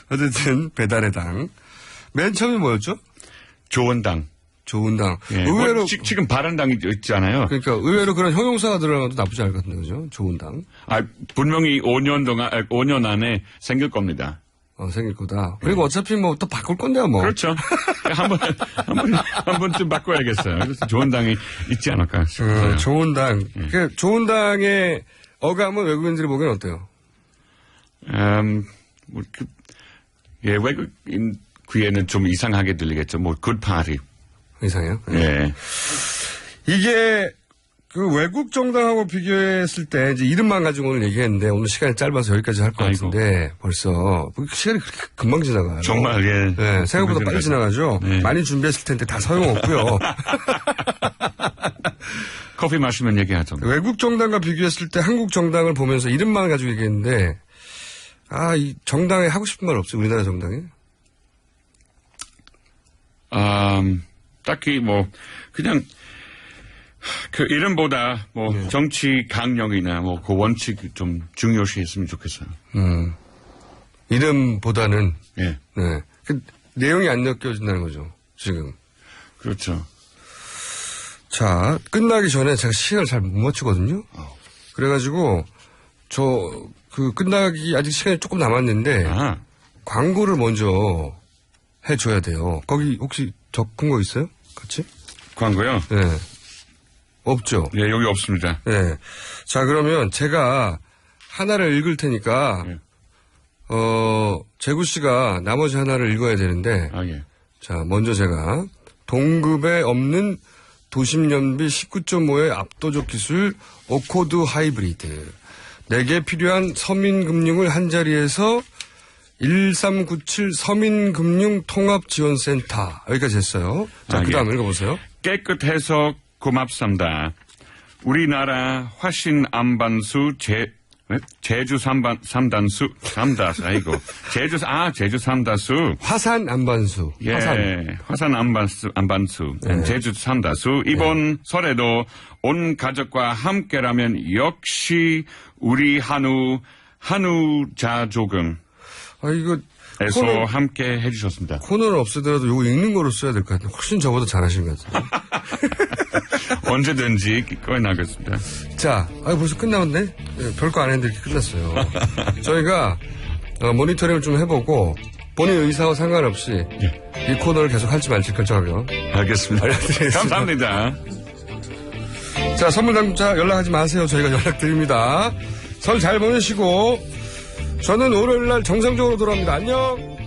어쨌든, 배달의 당. 맨 처음이 뭐였죠? 조원당. 조은당. 예. 의외로. 지금 바른당이 있잖아요. 그러니까 의외로 그런 형용사가 들어가도 나쁘지 않을 것 같은데, 그죠? 조은당. 분명히 5년 안에 생길 겁니다. 생길 거다. 그리고 어차피 뭐 또 바꿀 건데요, 뭐. 그렇죠. 한 번쯤 바꿔야겠어요. 그래서 좋은 당이 있지 않을까 싶어요. 좋은 당. 그 좋은 당의 어감은 외국인들이 보기엔 어때요? 외국인 귀에는 좀 이상하게 들리겠죠. 뭐, good party. 이상해요? 예. 이게, 그 외국 정당하고 비교했을 때 이제 이름만 가지고 오늘 얘기했는데 오늘 시간이 짧아서 여기까지 할 것 같은데 벌써 시간이 그렇게 금방 지나가요. 정말, 예. 네, 생각보다 빨리 지나가죠. 네. 많이 준비했을 텐데 다 소용없고요. 커피 마시면 얘기하죠. 외국 정당과 비교했을 때 한국 정당을 보면서 이름만 가지고 얘기했는데 이 정당에 하고 싶은 말 없어요? 우리나라 정당에? 딱히 뭐 그냥 그 이름보다 뭐 정치 강령이나 뭐 그 원칙 좀 중요시했으면 좋겠어요. 이름보다는 예. 네. 그 내용이 안 느껴진다는 거죠. 지금. 그렇죠. 자, 끝나기 전에 제가 시간을 잘 못 맞추거든요. 그래가지고 끝나기 아직 시간이 조금 남았는데 광고를 먼저 해줘야 돼요. 거기 혹시 적은 거 있어요? 같이? 광고요? 네. 없죠? 예, 여기 없습니다. 네. 자, 그러면 제가 하나를 읽을 테니까, 재구 씨가 나머지 하나를 읽어야 되는데, 예. 자, 먼저 제가, 동급에 없는 도심연비 19.5의 압도적 기술, 오코드 하이브리드. 내게 필요한 서민금융을 한자리에서 1397 서민금융통합지원센터. 여기까지 했어요. 자, 그 다음 읽어보세요. 깨끗해서 고맙습니다. 우리나라 화신 안반수 제주 삼단수 아이고 제주 삼다수 화산 안반수 예 화산 안반수 네. 제주 삼다수 이번 설에도 온 가족과 함께라면 역시 우리 한우 자조금 이거 에서 함께 해주셨습니다. 코너는 없애더라도 이거 읽는 거로 써야 될 것 같아요. 훨씬 저보다 잘하시는 것 같아요. 언제든지 꺼내나겠습니다. 자, 벌써 끝나왔네? 네, 별거 안 했는데 이렇게 끝났어요. 저희가 모니터링을 좀 해보고 본인 의사와 상관없이 이 코너를 계속 할지 말지 결정하고요. 알겠습니다. 알려드리겠습니다. 감사합니다. 자, 선물 당첨자 연락하지 마세요. 저희가 연락드립니다. 설 잘 보내시고 저는 월요일 날 정상적으로 돌아옵니다. 안녕.